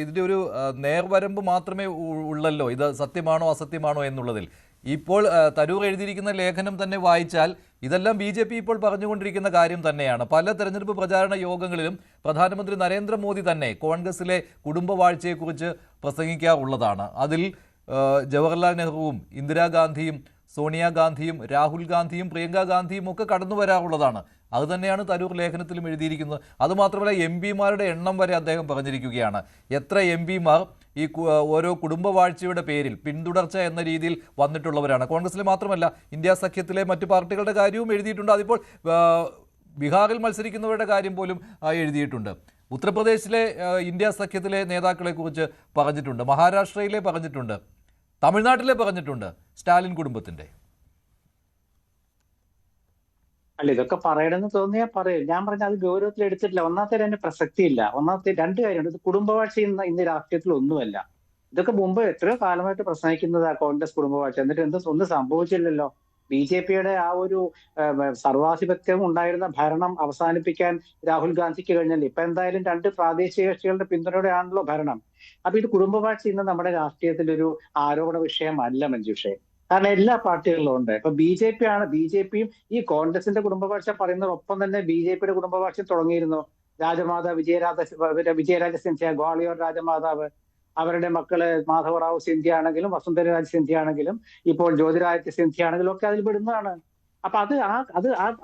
ഇതിന്റെ ഒരു നേർവരമ്പ് മാത്രമേ ഉള്ളല്ലോ, ഇത് സത്യമാണോ അസത്യമാണോ എന്നുള്ളതിൽ. ഇപ്പോൾ തരൂർ എഴുതിയിരിക്കുന്ന ലേഖനം തന്നെ വായിച്ചാൽ ഇതെല്ലാം BJP ഇപ്പോൾ പറഞ്ഞുകൊണ്ടിരിക്കുന്ന കാര്യം തന്നെയാണ്. പല തെരഞ്ഞെടുപ്പ് പ്രചാരണ യോഗങ്ങളിലും പ്രധാനമന്ത്രി നരേന്ദ്രമോദി തന്നെ കോൺഗ്രസിലെ കുടുംബവാഴ്ചയെക്കുറിച്ച് പ്രസംഗിക്കാറുള്ളതാണ്. അതിൽ ജവഹർലാൽ നെഹ്റുവും ഇന്ദിരാഗാന്ധിയും സോണിയാഗാന്ധിയും രാഹുൽ ഗാന്ധിയും പ്രിയങ്ക ഗാന്ധിയും ഒക്കെ കടന്നു വരാറുള്ളതാണ്. അതുതന്നെയാണ് തരൂർ ലേഖനത്തിലും എഴുതിയിരിക്കുന്നത്. അതുമാത്രമല്ല, MP-മാരുടെ എണ്ണം വരെ അദ്ദേഹം പറഞ്ഞിരിക്കുകയാണ്. എത്ര MP-മാർ ഈ ഓരോ കുടുംബവാഴ്ചയുടെ പേരിൽ പിന്തുടർച്ച എന്ന രീതിയിൽ വന്നിട്ടുള്ളവരാണ്. കോൺഗ്രസിലെ മാത്രമല്ല, ഇന്ത്യ സഖ്യത്തിലെ മറ്റു പാർട്ടികളുടെ കാര്യവും എഴുതിയിട്ടുണ്ട്. അതിപ്പോൾ ബീഹാറിൽ മത്സരിക്കുന്നവരുടെ കാര്യം പോലും എഴുതിയിട്ടുണ്ട്. ഉത്തർപ്രദേശിലെ ഇന്ത്യ സഖ്യത്തിലെ നേതാക്കളെക്കുറിച്ച് പറഞ്ഞിട്ടുണ്ട്. മഹാരാഷ്ട്രയിലെ പറഞ്ഞിട്ടുണ്ട്. തമിഴ്നാട്ടിലെ പറഞ്ഞിട്ടുണ്ട്. സ്റ്റാലിൻ കുടുംബത്തിന്റെ. അല്ല, ഇതൊക്കെ പറയണമെന്ന് തോന്നിയാൽ പറയും. ഞാൻ പറഞ്ഞ അത് ഗൗരവത്തിൽ എടുത്തിട്ടില്ല. ഒന്നാമത്തെ അതിന് പ്രസക്തിയില്ല. ഒന്നാമത്തെ രണ്ട് കാര്യമുണ്ട്. ഇത് കുടുംബവാഴ്ച ഇന്ന് രാഷ്ട്രീയത്തിൽ ഒന്നുമല്ല. ഇതൊക്കെ മുമ്പ് എത്രയോ കാലമായിട്ട് പ്രസംഗിക്കുന്നതാ കോൺഗ്രസ് കുടുംബവാഴ്ച. എന്നിട്ട് ഒന്നും സംഭവിച്ചില്ലല്ലോ. BJPയുടെ ആ ഒരു സർവാധിപത്യം ഉണ്ടായിരുന്ന ഭരണം അവസാനിപ്പിക്കാൻ രാഹുൽ ഗാന്ധിക്ക് കഴിഞ്ഞല്ലോ. ഇപ്പൊ എന്തായാലും രണ്ട് പ്രാദേശിക കക്ഷികളുടെ പിന്തുണയോടെയാണല്ലോ ഭരണം. അപ്പൊ ഇത് കുടുംബവാഴ്ച ഇന്ന് നമ്മുടെ രാഷ്ട്രീയത്തിലൊരു ആരോപണ വിഷയമല്ല മഞ്ജുഷേ. കാരണം എല്ലാ പാർട്ടികളിലും ഉണ്ട്. ഇപ്പൊ BJPയും ഈ കോൺഗ്രസിന്റെ കുടുംബവാഴ്ച പറയുന്നതോടൊപ്പം തന്നെ BJPയുടെ കുടുംബവാഴ്ച തുടങ്ങിയിരുന്നു. രാജമാതാവ് വിജയരാജ സിന്ധ്യ, ഗ്വാളിയോർ രാജമാതാവ്, അവരുടെ മക്കള് മാധവറാവു സിന്ധ്യ ആണെങ്കിലും വസുന്ധരരാജ് സിന്ധ്യ ആണെങ്കിലും ഇപ്പോൾ ജ്യോതിരാദിത്യ സിന്ധ്യ ആണെങ്കിലും ഒക്കെ അതിൽ പെടുന്നതാണ്. അപ്പൊ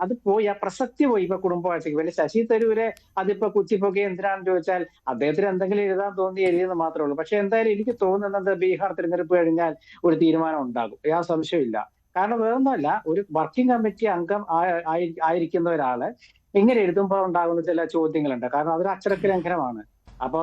അത് പോയി, ആ പ്രസക്തി പോയി ഇപ്പൊ കുടുംബവാഴ്ചയ്ക്ക്. പിന്നെ ശശി തരൂരെ അതിപ്പോ കുത്തിപ്പൊക്കെ എന്തിനാണെന്ന് ചോദിച്ചാൽ അദ്ദേഹത്തിന് എന്തെങ്കിലും എഴുതാൻ തോന്നി എഴുതിയെന്ന് മാത്രമേ ഉള്ളൂ. പക്ഷെ എന്തായാലും എനിക്ക് തോന്നുന്നത് ബീഹാർ തിരഞ്ഞെടുപ്പ് കഴിഞ്ഞാൽ ഒരു തീരുമാനം ഉണ്ടാകും, യാതൊരു സംശയമില്ല. കാരണം വേറൊന്നുമല്ല, ഒരു വർക്കിംഗ് കമ്മിറ്റി അംഗം ആയിരിക്കുന്ന ഒരാള് ഇങ്ങനെ എഴുതുമ്പോൾ ഉണ്ടാകുന്ന ചില ചോദ്യങ്ങളുണ്ട്. കാരണം അതൊരു അച്ചടക്ക ലംഘനമാണ്. അപ്പൊ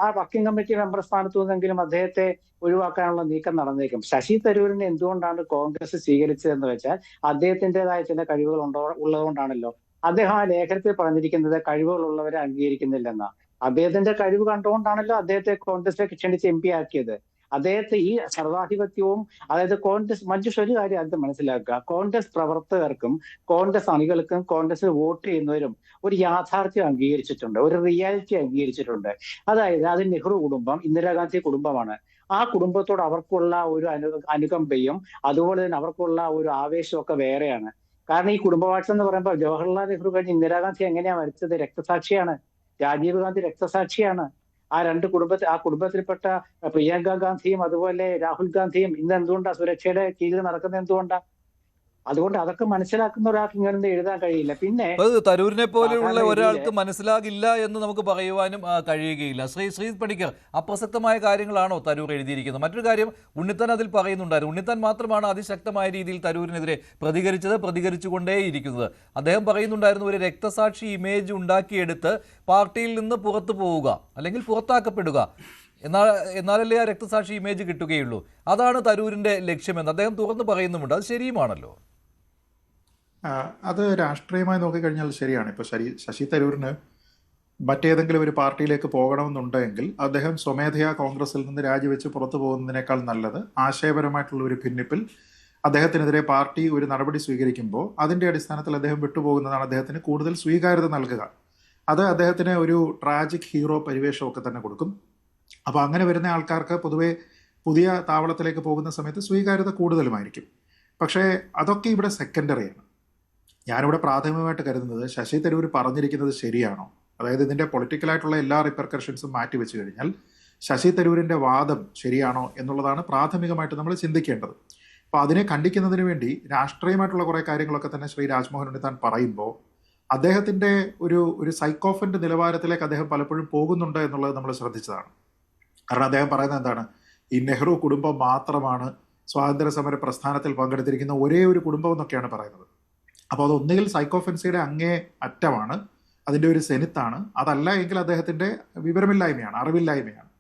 ആ വർക്കിംഗ് കമ്മിറ്റി മെമ്പർ സ്ഥാനത്തു നിന്നെങ്കിലും അദ്ദേഹത്തെ ഒഴിവാക്കാനുള്ള നീക്കം നടന്നേക്കും. ശശി തരൂരിനെ എന്തുകൊണ്ടാണ് കോൺഗ്രസ് സ്വീകരിച്ചതെന്ന് വെച്ചാൽ അദ്ദേഹത്തിൻ്റെതായ ചില കഴിവുകൾ ഉള്ളതുകൊണ്ടാണല്ലോ. അദ്ദേഹം ആ ലേഖനത്തിൽ പറഞ്ഞിരിക്കുന്നത് കഴിവുകളുള്ളവരെ അംഗീകരിക്കുന്നില്ലെന്ന. അദ്ദേഹത്തിന്റെ കഴിവ് കണ്ടുകൊണ്ടാണല്ലോ അദ്ദേഹത്തെ കോൺഗ്രസിലേക്ക് ക്ഷണിച്ച് MP ആക്കിയത്. അദ്ദേഹത്തെ ഈ സർവാധിപത്യവും, അതായത് കോൺഗ്രസ് മഞ്ജുഷ ഒരു കാര്യം അത് മനസ്സിലാക്കുക, കോൺഗ്രസ് പ്രവർത്തകർക്കും കോൺഗ്രസ് അണികൾക്കും കോൺഗ്രസിൽ വോട്ട് ചെയ്യുന്നവരും ഒരു യാഥാർത്ഥ്യം അംഗീകരിച്ചിട്ടുണ്ട്, ഒരു റിയാലിറ്റി അംഗീകരിച്ചിട്ടുണ്ട്. അതായത് അത് നെഹ്റു കുടുംബം, ഇന്ദിരാഗാന്ധി കുടുംബമാണ്. ആ കുടുംബത്തോട് അവർക്കുള്ള ഒരു അനുകമ്പയും അതുപോലെ തന്നെ അവർക്കുള്ള ഒരു ആവേശവും ഒക്കെ വേറെയാണ്. കാരണം ഈ കുടുംബവാഴ്ച എന്ന് പറയുമ്പോൾ ജവഹർലാൽ നെഹ്റു കഴിഞ്ഞ് ഇന്ദിരാഗാന്ധി എങ്ങനെയാ മരിച്ചത്? രക്തസാക്ഷിയാണ്. രാജീവ് ഗാന്ധി രക്തസാക്ഷിയാണ്. ആ കുടുംബത്തിൽപ്പെട്ട പ്രിയങ്ക ഗാന്ധിയും അതുപോലെ രാഹുൽ ഗാന്ധിയും ഇന്ന് എന്തുകൊണ്ടാണ് സുരക്ഷയുടെ കീഴിൽ നടക്കുന്നത്? എന്തുകൊണ്ടാ? അതുകൊണ്ട് അതൊക്കെ മനസ്സിലാക്കുന്ന ഒരാൾക്ക് ഇങ്ങനെ എഴുതാൻ കഴിയില്ല. പിന്നെ തരൂരിനെ പോലെയുള്ള ഒരാൾക്ക് മനസ്സിലാകില്ല എന്ന് നമുക്ക് പറയുവാനും കഴിയുകയില്ല. ശ്രീ പണിക്കർ, അപ്രസക്തമായ കാര്യങ്ങളാണോ തരൂർ എഴുതിയിരിക്കുന്നത്? മറ്റൊരു കാര്യം ഉണ്ണിത്താൻ അതിൽ പറയുന്നുണ്ടായിരുന്നു. ഉണ്ണിത്താൻ മാത്രമാണ് അതിശക്തമായ രീതിയിൽ തരൂരിനെതിരെ പ്രതികരിച്ചുകൊണ്ടേയിരിക്കുന്നത്. അദ്ദേഹം പറയുന്നുണ്ടായിരുന്നു, ഒരു രക്തസാക്ഷി ഇമേജ് ഉണ്ടാക്കിയെടുത്ത് പാർട്ടിയിൽ നിന്ന് പുറത്തു പോവുക അല്ലെങ്കിൽ പുറത്താക്കപ്പെടുക, എന്നാലല്ലേ ആ രക്തസാക്ഷി ഇമേജ് കിട്ടുകയുള്ളൂ. അതാണ് തരൂരിന്റെ ലക്ഷ്യമെന്ന് അദ്ദേഹം തുറന്നു പറയുന്നുമുണ്ട്. അത് ശരിയുമാണല്ലോ. അത് രാഷ്ട്രീയമായി നോക്കിക്കഴിഞ്ഞാൽ ശരിയാണ്. ഇപ്പോൾ ശശി തരൂരിന് മറ്റേതെങ്കിലും ഒരു പാർട്ടിയിലേക്ക് പോകണമെന്നുണ്ടെങ്കിൽ അദ്ദേഹം സ്വമേധയാ കോൺഗ്രസിൽ നിന്ന് രാജിവെച്ച് പുറത്തു പോകുന്നതിനേക്കാൾ നല്ലത് ആശയപരമായിട്ടുള്ള ഒരു ഭിന്നിപ്പിൽ അദ്ദേഹത്തിനെതിരെ പാർട്ടി ഒരു നടപടി സ്വീകരിക്കുമ്പോൾ അതിൻ്റെ അടിസ്ഥാനത്തിൽ അദ്ദേഹം വിട്ടുപോകുന്നതാണ് അദ്ദേഹത്തിന് കൂടുതൽ സ്വീകാര്യത നൽകുക. അത് അദ്ദേഹത്തിന് ഒരു ട്രാജിക് ഹീറോ പരിവേഷമൊക്കെ തന്നെ കൊടുക്കും. അപ്പോൾ അങ്ങനെ വരുന്ന ആൾക്കാർക്ക് പൊതുവെ പുതിയ താവളത്തിലേക്ക് പോകുന്ന സമയത്ത് സ്വീകാര്യത കൂടുതലുമായിരിക്കും. പക്ഷേ അതൊക്കെ ഇവിടെ സെക്കൻഡറിയാണ്. ഞാനിവിടെ പ്രാഥമികമായിട്ട് കരുതുന്നത് ശശി തരൂർ പറഞ്ഞിരിക്കുന്നത് ശരിയാണോ, അതായത് ഇതിൻ്റെ പൊളിറ്റിക്കലായിട്ടുള്ള എല്ലാ റിപ്പർക്കഷൻസും മാറ്റി വെച്ച് കഴിഞ്ഞാൽ ശശി തരൂരിൻ്റെ വാദം ശരിയാണോ എന്നുള്ളതാണ് പ്രാഥമികമായിട്ട് നമ്മൾ ചിന്തിക്കേണ്ടത്. അപ്പോൾ അതിനെ ഖണ്ഡിക്കുന്നതിന് വേണ്ടി രാഷ്ട്രീയമായിട്ടുള്ള കുറേ കാര്യങ്ങളൊക്കെ തന്നെ ശ്രീ രാജ്മോഹൻ ഉണ്ണിത്താൻ പറയുമ്പോൾ അദ്ദേഹത്തിൻ്റെ ഒരു സൈക്കോഫൻ്റെ നിലവാരത്തിലേക്ക് അദ്ദേഹം പലപ്പോഴും പോകുന്നുണ്ട് എന്നുള്ളത് നമ്മൾ ശ്രദ്ധിച്ചതാണ്. കാരണം അദ്ദേഹം പറയുന്നത് എന്താണ്, ഈ നെഹ്റു കുടുംബം മാത്രമാണ് സ്വാതന്ത്ര്യ സമര പ്രസ്ഥാനത്തിൽ പങ്കെടുത്തിരിക്കുന്ന ഒരേ ഒരു കുടുംബം എന്നൊക്കെയാണ് പറയുന്നത്. അപ്പോൾ അത് ഒന്നുകിൽ സൈക്കോഫെൻസിയുടെ അങ്ങേ അറ്റമാണ്, അതിൻ്റെ ഒരു സെനിത്താണ്. അതല്ല എങ്കിൽ അദ്ദേഹത്തിൻ്റെ വിവരമില്ലായ്മയാണ്, അറിവില്ലായ്മയാണ്.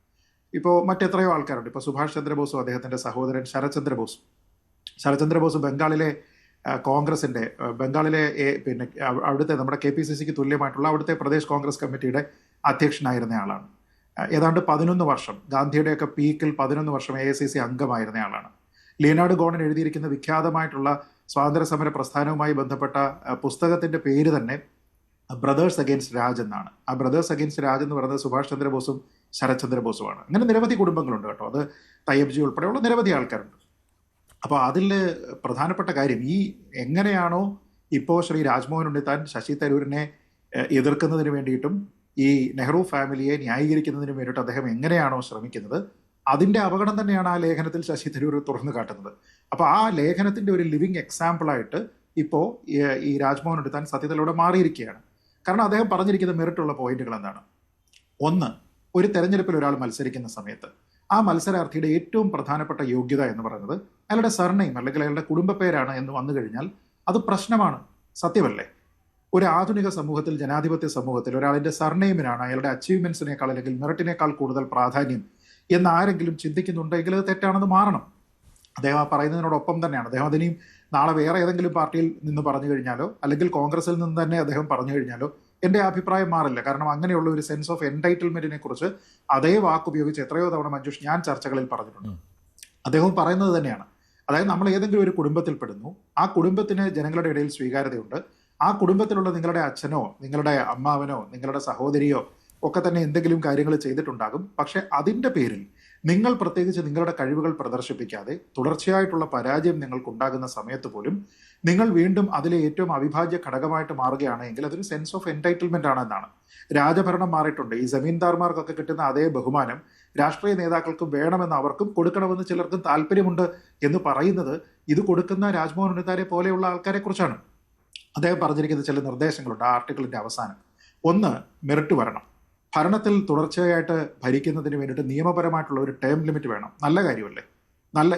ഇപ്പോൾ മറ്റെത്രയോ ആൾക്കാരുണ്ട്. ഇപ്പോൾ സുഭാഷ് ചന്ദ്രബോസും അദ്ദേഹത്തിൻ്റെ സഹോദരൻ ശരത്ചന്ദ്ര ബോസ് ബംഗാളിലെ കോൺഗ്രസിൻ്റെ ബംഗാളിലെ പിന്നെ അവിടുത്തെ നമ്മുടെ KPCCക്ക് തുല്യമായിട്ടുള്ള അവിടുത്തെ പ്രദേശ് കോൺഗ്രസ് കമ്മിറ്റിയുടെ അധ്യക്ഷനായിരുന്ന ആളാണ്. ഏതാണ്ട് 11 വർഷം, ഗാന്ധിയുടെയൊക്കെ പീക്കിൽ 11 വർഷം AICC അംഗമായിരുന്ന ആളാണ്. ലിയനാർഡ് ഗോണൻ എഴുതിയിരിക്കുന്ന വിഖ്യാതമായിട്ടുള്ള സ്വാതന്ത്ര്യ സമര പ്രസ്ഥാനവുമായി ബന്ധപ്പെട്ട പുസ്തകത്തിൻ്റെ പേര് തന്നെ ബ്രദേഴ്സ് അഗെയിൻസ്റ്റ് രാജ് എന്നാണ്. ആ ബ്രദേഴ്സ് അഗെയിൻസ്റ്റ് രാജ് എന്ന് പറയുന്നത് സുഭാഷ് ചന്ദ്രബോസും ശരത്ചന്ദ്ര ബോസുമാണ്. അങ്ങനെ നിരവധി കുടുംബങ്ങളുണ്ട് കേട്ടോ. അത് തയ്യബ്ജി ഉൾപ്പെടെയുള്ള നിരവധി ആൾക്കാരുണ്ട്. അപ്പോൾ അതിൽ പ്രധാനപ്പെട്ട കാര്യം, ഈ എങ്ങനെയാണോ ഇപ്പോൾ ശ്രീ രാജ്മോഹൻ ഉണ്ണിത്താൻ ശശി തരൂരിനെ എതിർക്കുന്നതിന് വേണ്ടിയിട്ടും ഈ നെഹ്റു ഫാമിലിയെ ന്യായീകരിക്കുന്നതിന് വേണ്ടിയിട്ട് അദ്ദേഹം എങ്ങനെയാണോ ശ്രമിക്കുന്നത്, അതിൻ്റെ അപകടം തന്നെയാണ് ആ ലേഖനത്തിൽ ശശി തരൂർ തുറന്നു കാട്ടുന്നത്. അപ്പോൾ ആ ലേഖനത്തിൻ്റെ ഒരു ലിവിങ് എക്സാമ്പിളായിട്ട് ഇപ്പോൾ ഈ രാജ്മോഹൻ ഉണ്ണിത്താൻ സത്യത്തിലൂടെ മാറിയിരിക്കുകയാണ്. കാരണം അദ്ദേഹം പറഞ്ഞിരിക്കുന്ന മെറിറ്റുള്ള പോയിന്റുകൾ എന്താണ്? ഒന്ന്, ഒരു തെരഞ്ഞെടുപ്പിൽ ഒരാൾ മത്സരിക്കുന്ന സമയത്ത് ആ മത്സരാർത്ഥിയുടെ ഏറ്റവും പ്രധാനപ്പെട്ട യോഗ്യത എന്ന് പറയുന്നത് അയാളുടെ സർനെയിം അല്ലെങ്കിൽ അയാളുടെ കുടുംബ പേരാണ് എന്ന് വന്നു കഴിഞ്ഞാൽ അത് പ്രശ്നമാണ്. സത്യമല്ലേ? ഒരു ആധുനിക സമൂഹത്തിൽ, ജനാധിപത്യ സമൂഹത്തിൽ ഒരാളിൻ്റെ സർനെയിമിനാണ് അയാളുടെ അച്ചീവ്മെന്റ്സിനേക്കാൾ അല്ലെങ്കിൽ മെറിറ്റിനേക്കാൾ കൂടുതൽ പ്രാധാന്യം എന്ന് ആരെങ്കിലും ചിന്തിക്കുന്നുണ്ടെങ്കിൽ അത് തെറ്റാണെന്ന് മാറണം. അദ്ദേഹം ആ പറയുന്നതിനോടൊപ്പം തന്നെയാണ് അദ്ദേഹം അതിനെയും നാളെ വേറെ ഏതെങ്കിലും പാർട്ടിയിൽ നിന്ന് പറഞ്ഞു കഴിഞ്ഞാലോ അല്ലെങ്കിൽ കോൺഗ്രസിൽ നിന്ന് തന്നെ അദ്ദേഹം പറഞ്ഞു കഴിഞ്ഞാലോ എൻ്റെ അഭിപ്രായം മാറില്ല. കാരണം അങ്ങനെയുള്ള ഒരു സെൻസ് ഓഫ് എൻടൈറ്റിൽമെന്റിനെ കുറിച്ച് അതേ വാക്കുപയോഗിച്ച് എത്രയോ തവണ മഞ്ജുഷ് ഞാൻ ചർച്ചകളിൽ പറഞ്ഞിട്ടുണ്ട്. അദ്ദേഹം പറയുന്നത് തന്നെയാണ്. അതായത് നമ്മൾ ഏതെങ്കിലും ഒരു കുടുംബത്തിൽ പെടുന്നു, ആ കുടുംബത്തിന് ജനങ്ങളുടെ ഇടയിൽ സ്വീകാര്യതയുണ്ട്. ആ കുടുംബത്തിലുള്ള നിങ്ങളുടെ അച്ഛനോ നിങ്ങളുടെ അമ്മാവനോ നിങ്ങളുടെ സഹോദരിയോ ഒക്കെ തന്നെ എന്തെങ്കിലും കാര്യങ്ങൾ ചെയ്തിട്ടുണ്ടാകും. പക്ഷെ അതിൻ്റെ പേരിൽ നിങ്ങൾ പ്രത്യേകിച്ച് നിങ്ങളുടെ കഴിവുകൾ പ്രദർശിപ്പിക്കാതെ തുടർച്ചയായിട്ടുള്ള പരാജയം നിങ്ങൾക്കുണ്ടാകുന്ന സമയത്ത് പോലും നിങ്ങൾ വീണ്ടും അതിലെ ഏറ്റവും അവിഭാജ്യ ഘടകമായിട്ട് മാറുകയാണെങ്കിൽ അതൊരു സെൻസ് ഓഫ് എൻടൈറ്റിൽമെന്റ് ആണ് എന്നാണ്. രാജഭരണം മാറിയിട്ടുണ്ട്. ഈ ജമീന്ദാർമാർക്കൊക്കെ കിട്ടുന്ന അതേ ബഹുമാനം രാഷ്ട്രീയ നേതാക്കൾക്കും വേണമെന്ന് അവർക്കും കൊടുക്കണമെന്ന് ചിലർക്കും താല്പര്യമുണ്ട് എന്ന് പറയുന്നത് ഇത് കൊടുക്കുന്ന രാജ്മോഹൻ ഉണ്ണിത്താനെ പോലെയുള്ള ആൾക്കാരെ കുറിച്ചാണ്. അദ്ദേഹം പറഞ്ഞിരിക്കുന്ന ചില നിർദ്ദേശങ്ങളുണ്ട് ആ ആർട്ടിക്കിളിന്റെ അവസാനം. ഒന്ന്, മെറിറ്റ് വരണം. ഭരണത്തിൽ തുടർച്ചയായിട്ട് ഭരിക്കുന്നതിന് വേണ്ടിയിട്ട് നിയമപരമായിട്ടുള്ള ഒരു ടേം ലിമിറ്റ് വേണം. നല്ല കാര്യമല്ലേ?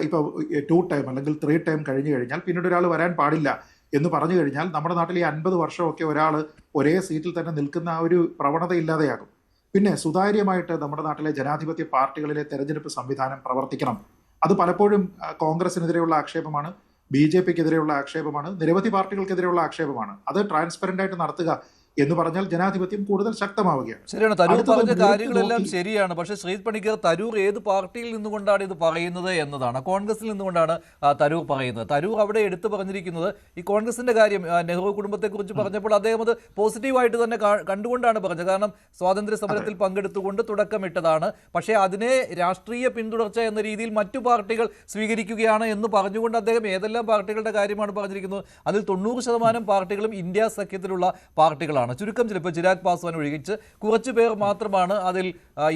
ഇപ്പോൾ 2 ടേം അല്ലെങ്കിൽ 3 ടേം കഴിഞ്ഞു കഴിഞ്ഞാൽ പിന്നീട് ഒരാൾ വരാൻ പാടില്ല എന്ന് പറഞ്ഞു കഴിഞ്ഞാൽ നമ്മുടെ നാട്ടിൽ ഈ 50 വർഷമൊക്കെ ഒരാൾ ഒരേ സീറ്റിൽ തന്നെ നിൽക്കുന്ന ആ ഒരു പ്രവണത ഇല്ലാതെയാകും. പിന്നെ സുതാര്യമായിട്ട് നമ്മുടെ നാട്ടിലെ ജനാധിപത്യ പാർട്ടികളിലെ തെരഞ്ഞെടുപ്പ് സംവിധാനം പ്രവർത്തിക്കണം. അത് പലപ്പോഴും കോൺഗ്രസിനെതിരെയുള്ള ആക്ഷേപമാണ്, BJPക്കെതിരെയുള്ള ആക്ഷേപമാണ്, നിരവധി പാർട്ടികൾക്കെതിരെയുള്ള ആക്ഷേപമാണ്. അത് ട്രാൻസ്പെറന്റ് ആയിട്ട് നടത്തുക എന്ന് പറഞ്ഞാൽ ജനാധിപത്യം കൂടുതൽ ശക്തമാവുകയാണ്. ശരിയാണ്, തരൂർ പറഞ്ഞ കാര്യങ്ങളെല്ലാം ശരിയാണ്. പക്ഷേ ശ്രീജിത്ത് പണിക്കർ, തരൂർ ഏത് പാർട്ടിയിൽ നിന്നുകൊണ്ടാണ് ഇത് പറയുന്നത് എന്നതാണ്. കോൺഗ്രസിൽ നിന്നുകൊണ്ടാണ് തരൂർ പറയുന്നത്. തരൂർ അവിടെ എടുത്തു പറഞ്ഞിരിക്കുന്നത് ഈ കോൺഗ്രസിന്റെ കാര്യം, നെഹ്റു കുടുംബത്തെക്കുറിച്ച് പറഞ്ഞപ്പോൾ അദ്ദേഹം അത് പോസിറ്റീവായിട്ട് തന്നെ കണ്ടുകൊണ്ടാണ് പറഞ്ഞത്. കാരണം സ്വാതന്ത്ര്യ സമരത്തിൽ പങ്കെടുത്തുകൊണ്ട് തുടക്കമിട്ടതാണ്. പക്ഷേ അതിനെ രാഷ്ട്രീയ പിന്തുടർച്ച എന്ന രീതിയിൽ മറ്റു പാർട്ടികൾ സ്വീകരിക്കുകയാണ് എന്ന് പറഞ്ഞുകൊണ്ട് അദ്ദേഹം ഏതെല്ലാം പാർട്ടികളുടെ കാര്യമാണ് പറഞ്ഞിരിക്കുന്നത്. അതിൽ 90% പാർട്ടികളും ഇന്ത്യ സഖ്യത്തിലുള്ള പാർട്ടികളാണ്. ചുരുക്കം ചിലപ്പോൾ ചിരാഗ് പാസ്വാൻ ഒഴികിച്ച് കുറച്ചു പേർ മാത്രമാണ് അതിൽ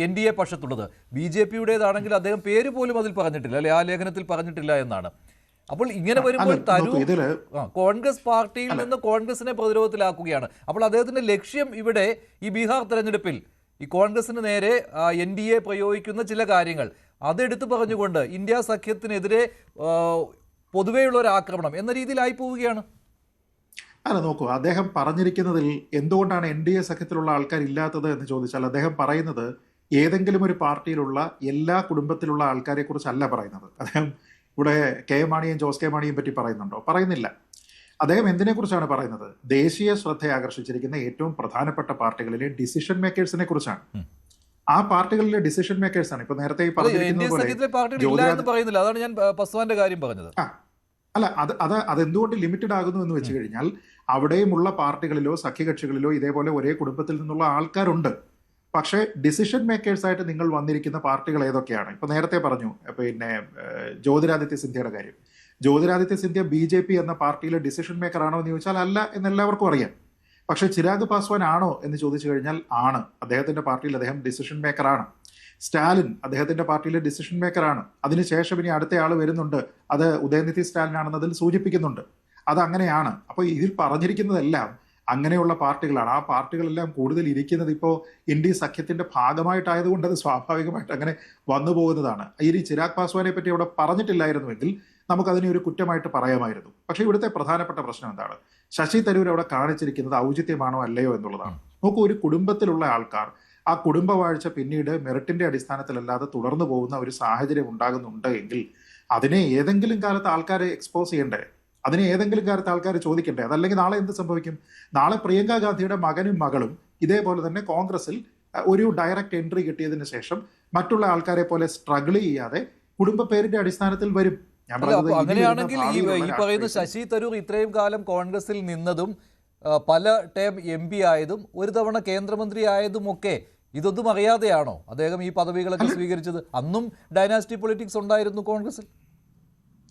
NDA പക്ഷത്തുള്ളത്. BJPയുടേതാണെങ്കിൽ അദ്ദേഹം പേര് പോലും അതിൽ പറഞ്ഞിട്ടില്ല, അല്ലെ? ആ ലേഖനത്തിൽ പറഞ്ഞിട്ടില്ല എന്നാണ്. അപ്പോൾ ഇങ്ങനെ വരുമ്പോൾ തരൂർ കോൺഗ്രസ് പാർട്ടിയിൽ നിന്ന് കോൺഗ്രസിനെ പ്രതിരോധത്തിലാക്കുകയാണ്. അപ്പോൾ അദ്ദേഹത്തിന്റെ ലക്ഷ്യം ഇവിടെ ഈ ബീഹാർ തെരഞ്ഞെടുപ്പിൽ ഈ കോൺഗ്രസിന് നേരെ NDA പ്രയോഗിക്കുന്ന ചില കാര്യങ്ങൾ അതെടുത്ത് പറഞ്ഞുകൊണ്ട് ഇന്ത്യ സഖ്യത്തിനെതിരെ പൊതുവെയുള്ള ഒരു ആക്രമണം എന്ന രീതിയിലായി പോവുകയാണ്. അല്ല, നോക്കൂ, അദ്ദേഹം പറഞ്ഞിരിക്കുന്നതിൽ എന്തുകൊണ്ടാണ് NDA സഖ്യത്തിലുള്ള ആൾക്കാർ ഇല്ലാത്തത് എന്ന് ചോദിച്ചാൽ അദ്ദേഹം പറയുന്നത് ഏതെങ്കിലും ഒരു പാർട്ടിയിലുള്ള എല്ലാ കുടുംബത്തിലുള്ള ആൾക്കാരെ കുറിച്ചല്ല പറയുന്നത്. അദ്ദേഹം ഇവിടെ KM മാണിയും ജോസ് കെ മാണിയും പറ്റി പറയുന്നുണ്ടോ? പറയുന്നില്ല. അദ്ദേഹം എന്തിനെക്കുറിച്ചാണ് പറയുന്നത്? ദേശീയ ശ്രദ്ധ ആകർഷിച്ചിരിക്കുന്ന ഏറ്റവും പ്രധാനപ്പെട്ട പാർട്ടികളിലെ ഡിസിഷൻ മേക്കേഴ്സിനെ കുറിച്ചാണ്. ആ പാർട്ടികളിലെ ഡിസിഷൻ മേക്കേഴ്സാണ് ഇപ്പൊ നേരത്തെ പറഞ്ഞിരിക്കുന്നത് പോലെ. അതാണ് ഞാൻ പസ്വാന്റെ കാര്യം പറഞ്ഞത്. അല്ല, അതെന്തുകൊണ്ട് ലിമിറ്റഡ് ആകുന്നു എന്ന് വെച്ച് കഴിഞ്ഞാൽ അവിടെയുമുള്ള പാർട്ടികളിലോ സഖ്യകക്ഷികളിലോ ഇതേപോലെ ഒരേ കുടുംബത്തിൽ നിന്നുള്ള ആൾക്കാരുണ്ട്. പക്ഷേ ഡിസിഷൻ മേക്കേഴ്സായിട്ട് നിങ്ങൾ വന്നിരിക്കുന്ന പാർട്ടികൾ ഏതൊക്കെയാണ്? ഇപ്പൊ നേരത്തെ പറഞ്ഞു, പിന്നെ ജ്യോതിരാദിത്യ സിന്ധ്യയുടെ കാര്യം. ജ്യോതിരാദിത്യ സിന്ധ്യ BJP എന്ന പാർട്ടിയിലെ ഡിസിഷൻ മേക്കർ ആണോ എന്ന് ചോദിച്ചാൽ അല്ല എന്ന് എല്ലാവർക്കും അറിയാം. പക്ഷേ ചിരാഗ് പാസ്വാൻ ആണോ എന്ന് ചോദിച്ചു കഴിഞ്ഞാൽ ആണ്. അദ്ദേഹത്തിന്റെ പാർട്ടിയിൽ അദ്ദേഹം ഡിസിഷൻ മേക്കറാണ്. സ്റ്റാലിൻ അദ്ദേഹത്തിന്റെ പാർട്ടിയിലെ ഡിസിഷൻ മേക്കറാണ്. അതിനുശേഷം ഇനി അടുത്ത ആൾ വരുന്നുണ്ട്, അത് ഉദയനിധി സ്റ്റാലിൻ ആണെന്ന് അതിൽ സൂചിപ്പിക്കുന്നുണ്ട്. അതങ്ങനെയാണ്. അപ്പോൾ ഇതിൽ പറഞ്ഞിരിക്കുന്നതെല്ലാം അങ്ങനെയുള്ള പാർട്ടികളാണ്. ആ പാർട്ടികളെല്ലാം കൂടുതൽ ഇരിക്കുന്നത് ഇപ്പോൾ ഇന്ത്യ സഖ്യത്തിന്റെ ഭാഗമായിട്ടായതുകൊണ്ട് അത് സ്വാഭാവികമായിട്ട് അങ്ങനെ വന്നു പോകുന്നതാണ്. ഈ ചിരാഗ് പാസ്വാനെ പറ്റി അവിടെ പറഞ്ഞിട്ടില്ലായിരുന്നുവെങ്കിൽ നമുക്കതിനെ ഒരു കുറ്റമായിട്ട് പറയാമായിരുന്നു. പക്ഷേ ഇവിടുത്തെ പ്രധാനപ്പെട്ട പ്രശ്നം എന്താണ്? ശശി തരൂർ അവിടെ കാണിച്ചിരിക്കുന്നത് ഔചിത്യമാണോ അല്ലയോ എന്നുള്ളതാണ്. നോക്കൂ, ഒരു കുടുംബത്തിലുള്ള ആൾക്കാർ ആ കുടുംബവാഴ്ച പിന്നീട് മെറിറ്റിന്റെ അടിസ്ഥാനത്തിലല്ലാതെ തുടർന്നു പോകുന്ന ഒരു സാഹചര്യം ഉണ്ടാകുന്നുണ്ട് എങ്കിൽ അതിനെ ഏതെങ്കിലും കാലത്ത് ആൾക്കാരെ എക്സ്പോസ് ചെയ്യണ്ടേ? അതിനെ ഏതെങ്കിലും കാലത്ത് ആൾക്കാർ ചോദിക്കണ്ടേ? അതല്ലെങ്കിൽ നാളെ എന്ത് സംഭവിക്കും? നാളെ പ്രിയങ്ക ഗാന്ധിയുടെ മകനും മകളും ഇതേപോലെ തന്നെ കോൺഗ്രസിൽ ഒരു ഡയറക്റ്റ് എൻട്രി കിട്ടിയതിന് ശേഷം മറ്റുള്ള ആൾക്കാരെ പോലെ സ്ട്രഗിൾ ചെയ്യാതെ കുടുംബ പേരിന്റെ അടിസ്ഥാനത്തിൽ വരും. ഞാൻ പറഞ്ഞത് അങ്ങനെയാണെങ്കിൽ ഈ പറയുന്ന ശശി തരൂർ ഇത്രയും കാലം കോൺഗ്രസിൽ നിന്നതും പല ടേം MP ആയതും ഒരു തവണ കേന്ദ്രമന്ത്രി ആയതുമൊക്കെ ഇതൊന്നും അറിയാതെയാണോ അദ്ദേഹം ഈ പദവികളൊക്കെ സ്വീകരിച്ചത്? അന്നും ഡൈനാസ്റ്റി പൊളിറ്റിക്സ് ഉണ്ടായിരുന്നു കോൺഗ്രസിൽ.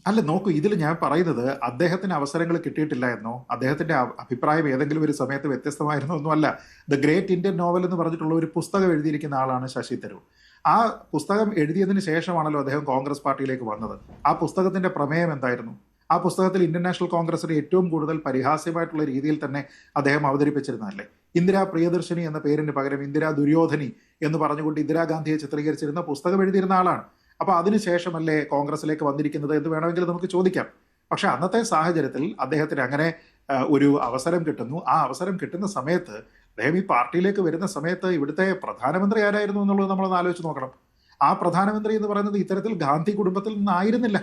അല്ല, നോക്കൂ, ഇതിൽ ഞാൻ പറയുന്നത് അദ്ദേഹത്തിന് അവസരങ്ങൾ കിട്ടിയിട്ടില്ല എന്നോ അദ്ദേഹത്തിന്റെ അഭിപ്രായം ഏതെങ്കിലും ഒരു സമയത്ത് വ്യത്യസ്തമായിരുന്നോ ഒന്നുമല്ല. ദ ഗ്രേറ്റ് ഇന്ത്യൻ നോവൽ എന്ന് പറഞ്ഞിട്ടുള്ള ഒരു പുസ്തകം എഴുതിയിരിക്കുന്ന ആളാണ് ശശി തരൂർ. ആ പുസ്തകം എഴുതിയതിന് ശേഷമാണല്ലോ അദ്ദേഹം കോൺഗ്രസ് പാർട്ടിയിലേക്ക് വന്നത്. ആ പുസ്തകത്തിന്റെ പ്രമേയം എന്തായിരുന്നു? ആ പുസ്തകത്തിൽ ഇന്ത്യൻ നാഷണൽ കോൺഗ്രസിന് ഏറ്റവും കൂടുതൽ പരിഹാസ്യമായിട്ടുള്ള രീതിയിൽ തന്നെ അദ്ദേഹം അവതരിപ്പിച്ചിരുന്നതല്ലേ. ഇന്ദിരാ പ്രിയദർശിനി എന്ന പേരിന് പകരം ഇന്ദിരാ ദുര്യോധനി എന്ന് പറഞ്ഞുകൊണ്ട് ഇന്ദിരാഗാന്ധിയെ ചിത്രീകരിച്ചിരുന്ന പുസ്തകം എഴുതിയിരുന്ന ആളാണ്. അപ്പൊ അതിനുശേഷമല്ലേ കോൺഗ്രസിലേക്ക് വന്നിരിക്കുന്നത് എന്ന് വേണമെങ്കിൽ നമുക്ക് ചോദിക്കാം. പക്ഷെ അന്നത്തെ സാഹചര്യത്തിൽ അദ്ദേഹത്തിന് അങ്ങനെ ഒരു അവസരം കിട്ടുന്നു. ആ അവസരം കിട്ടുന്ന സമയത്ത് അദ്ദേഹം ഈ പാർട്ടിയിലേക്ക് വരുന്ന സമയത്ത് ഇവിടുത്തെ പ്രധാനമന്ത്രി ആരായിരുന്നു എന്നുള്ളത് നമ്മളൊന്ന് ആലോചിച്ച് നോക്കണം. ആ പ്രധാനമന്ത്രി എന്ന് പറയുന്നത് ഇത്തരത്തിൽ ഗാന്ധി കുടുംബത്തിൽ നിന്നായിരുന്നില്ല.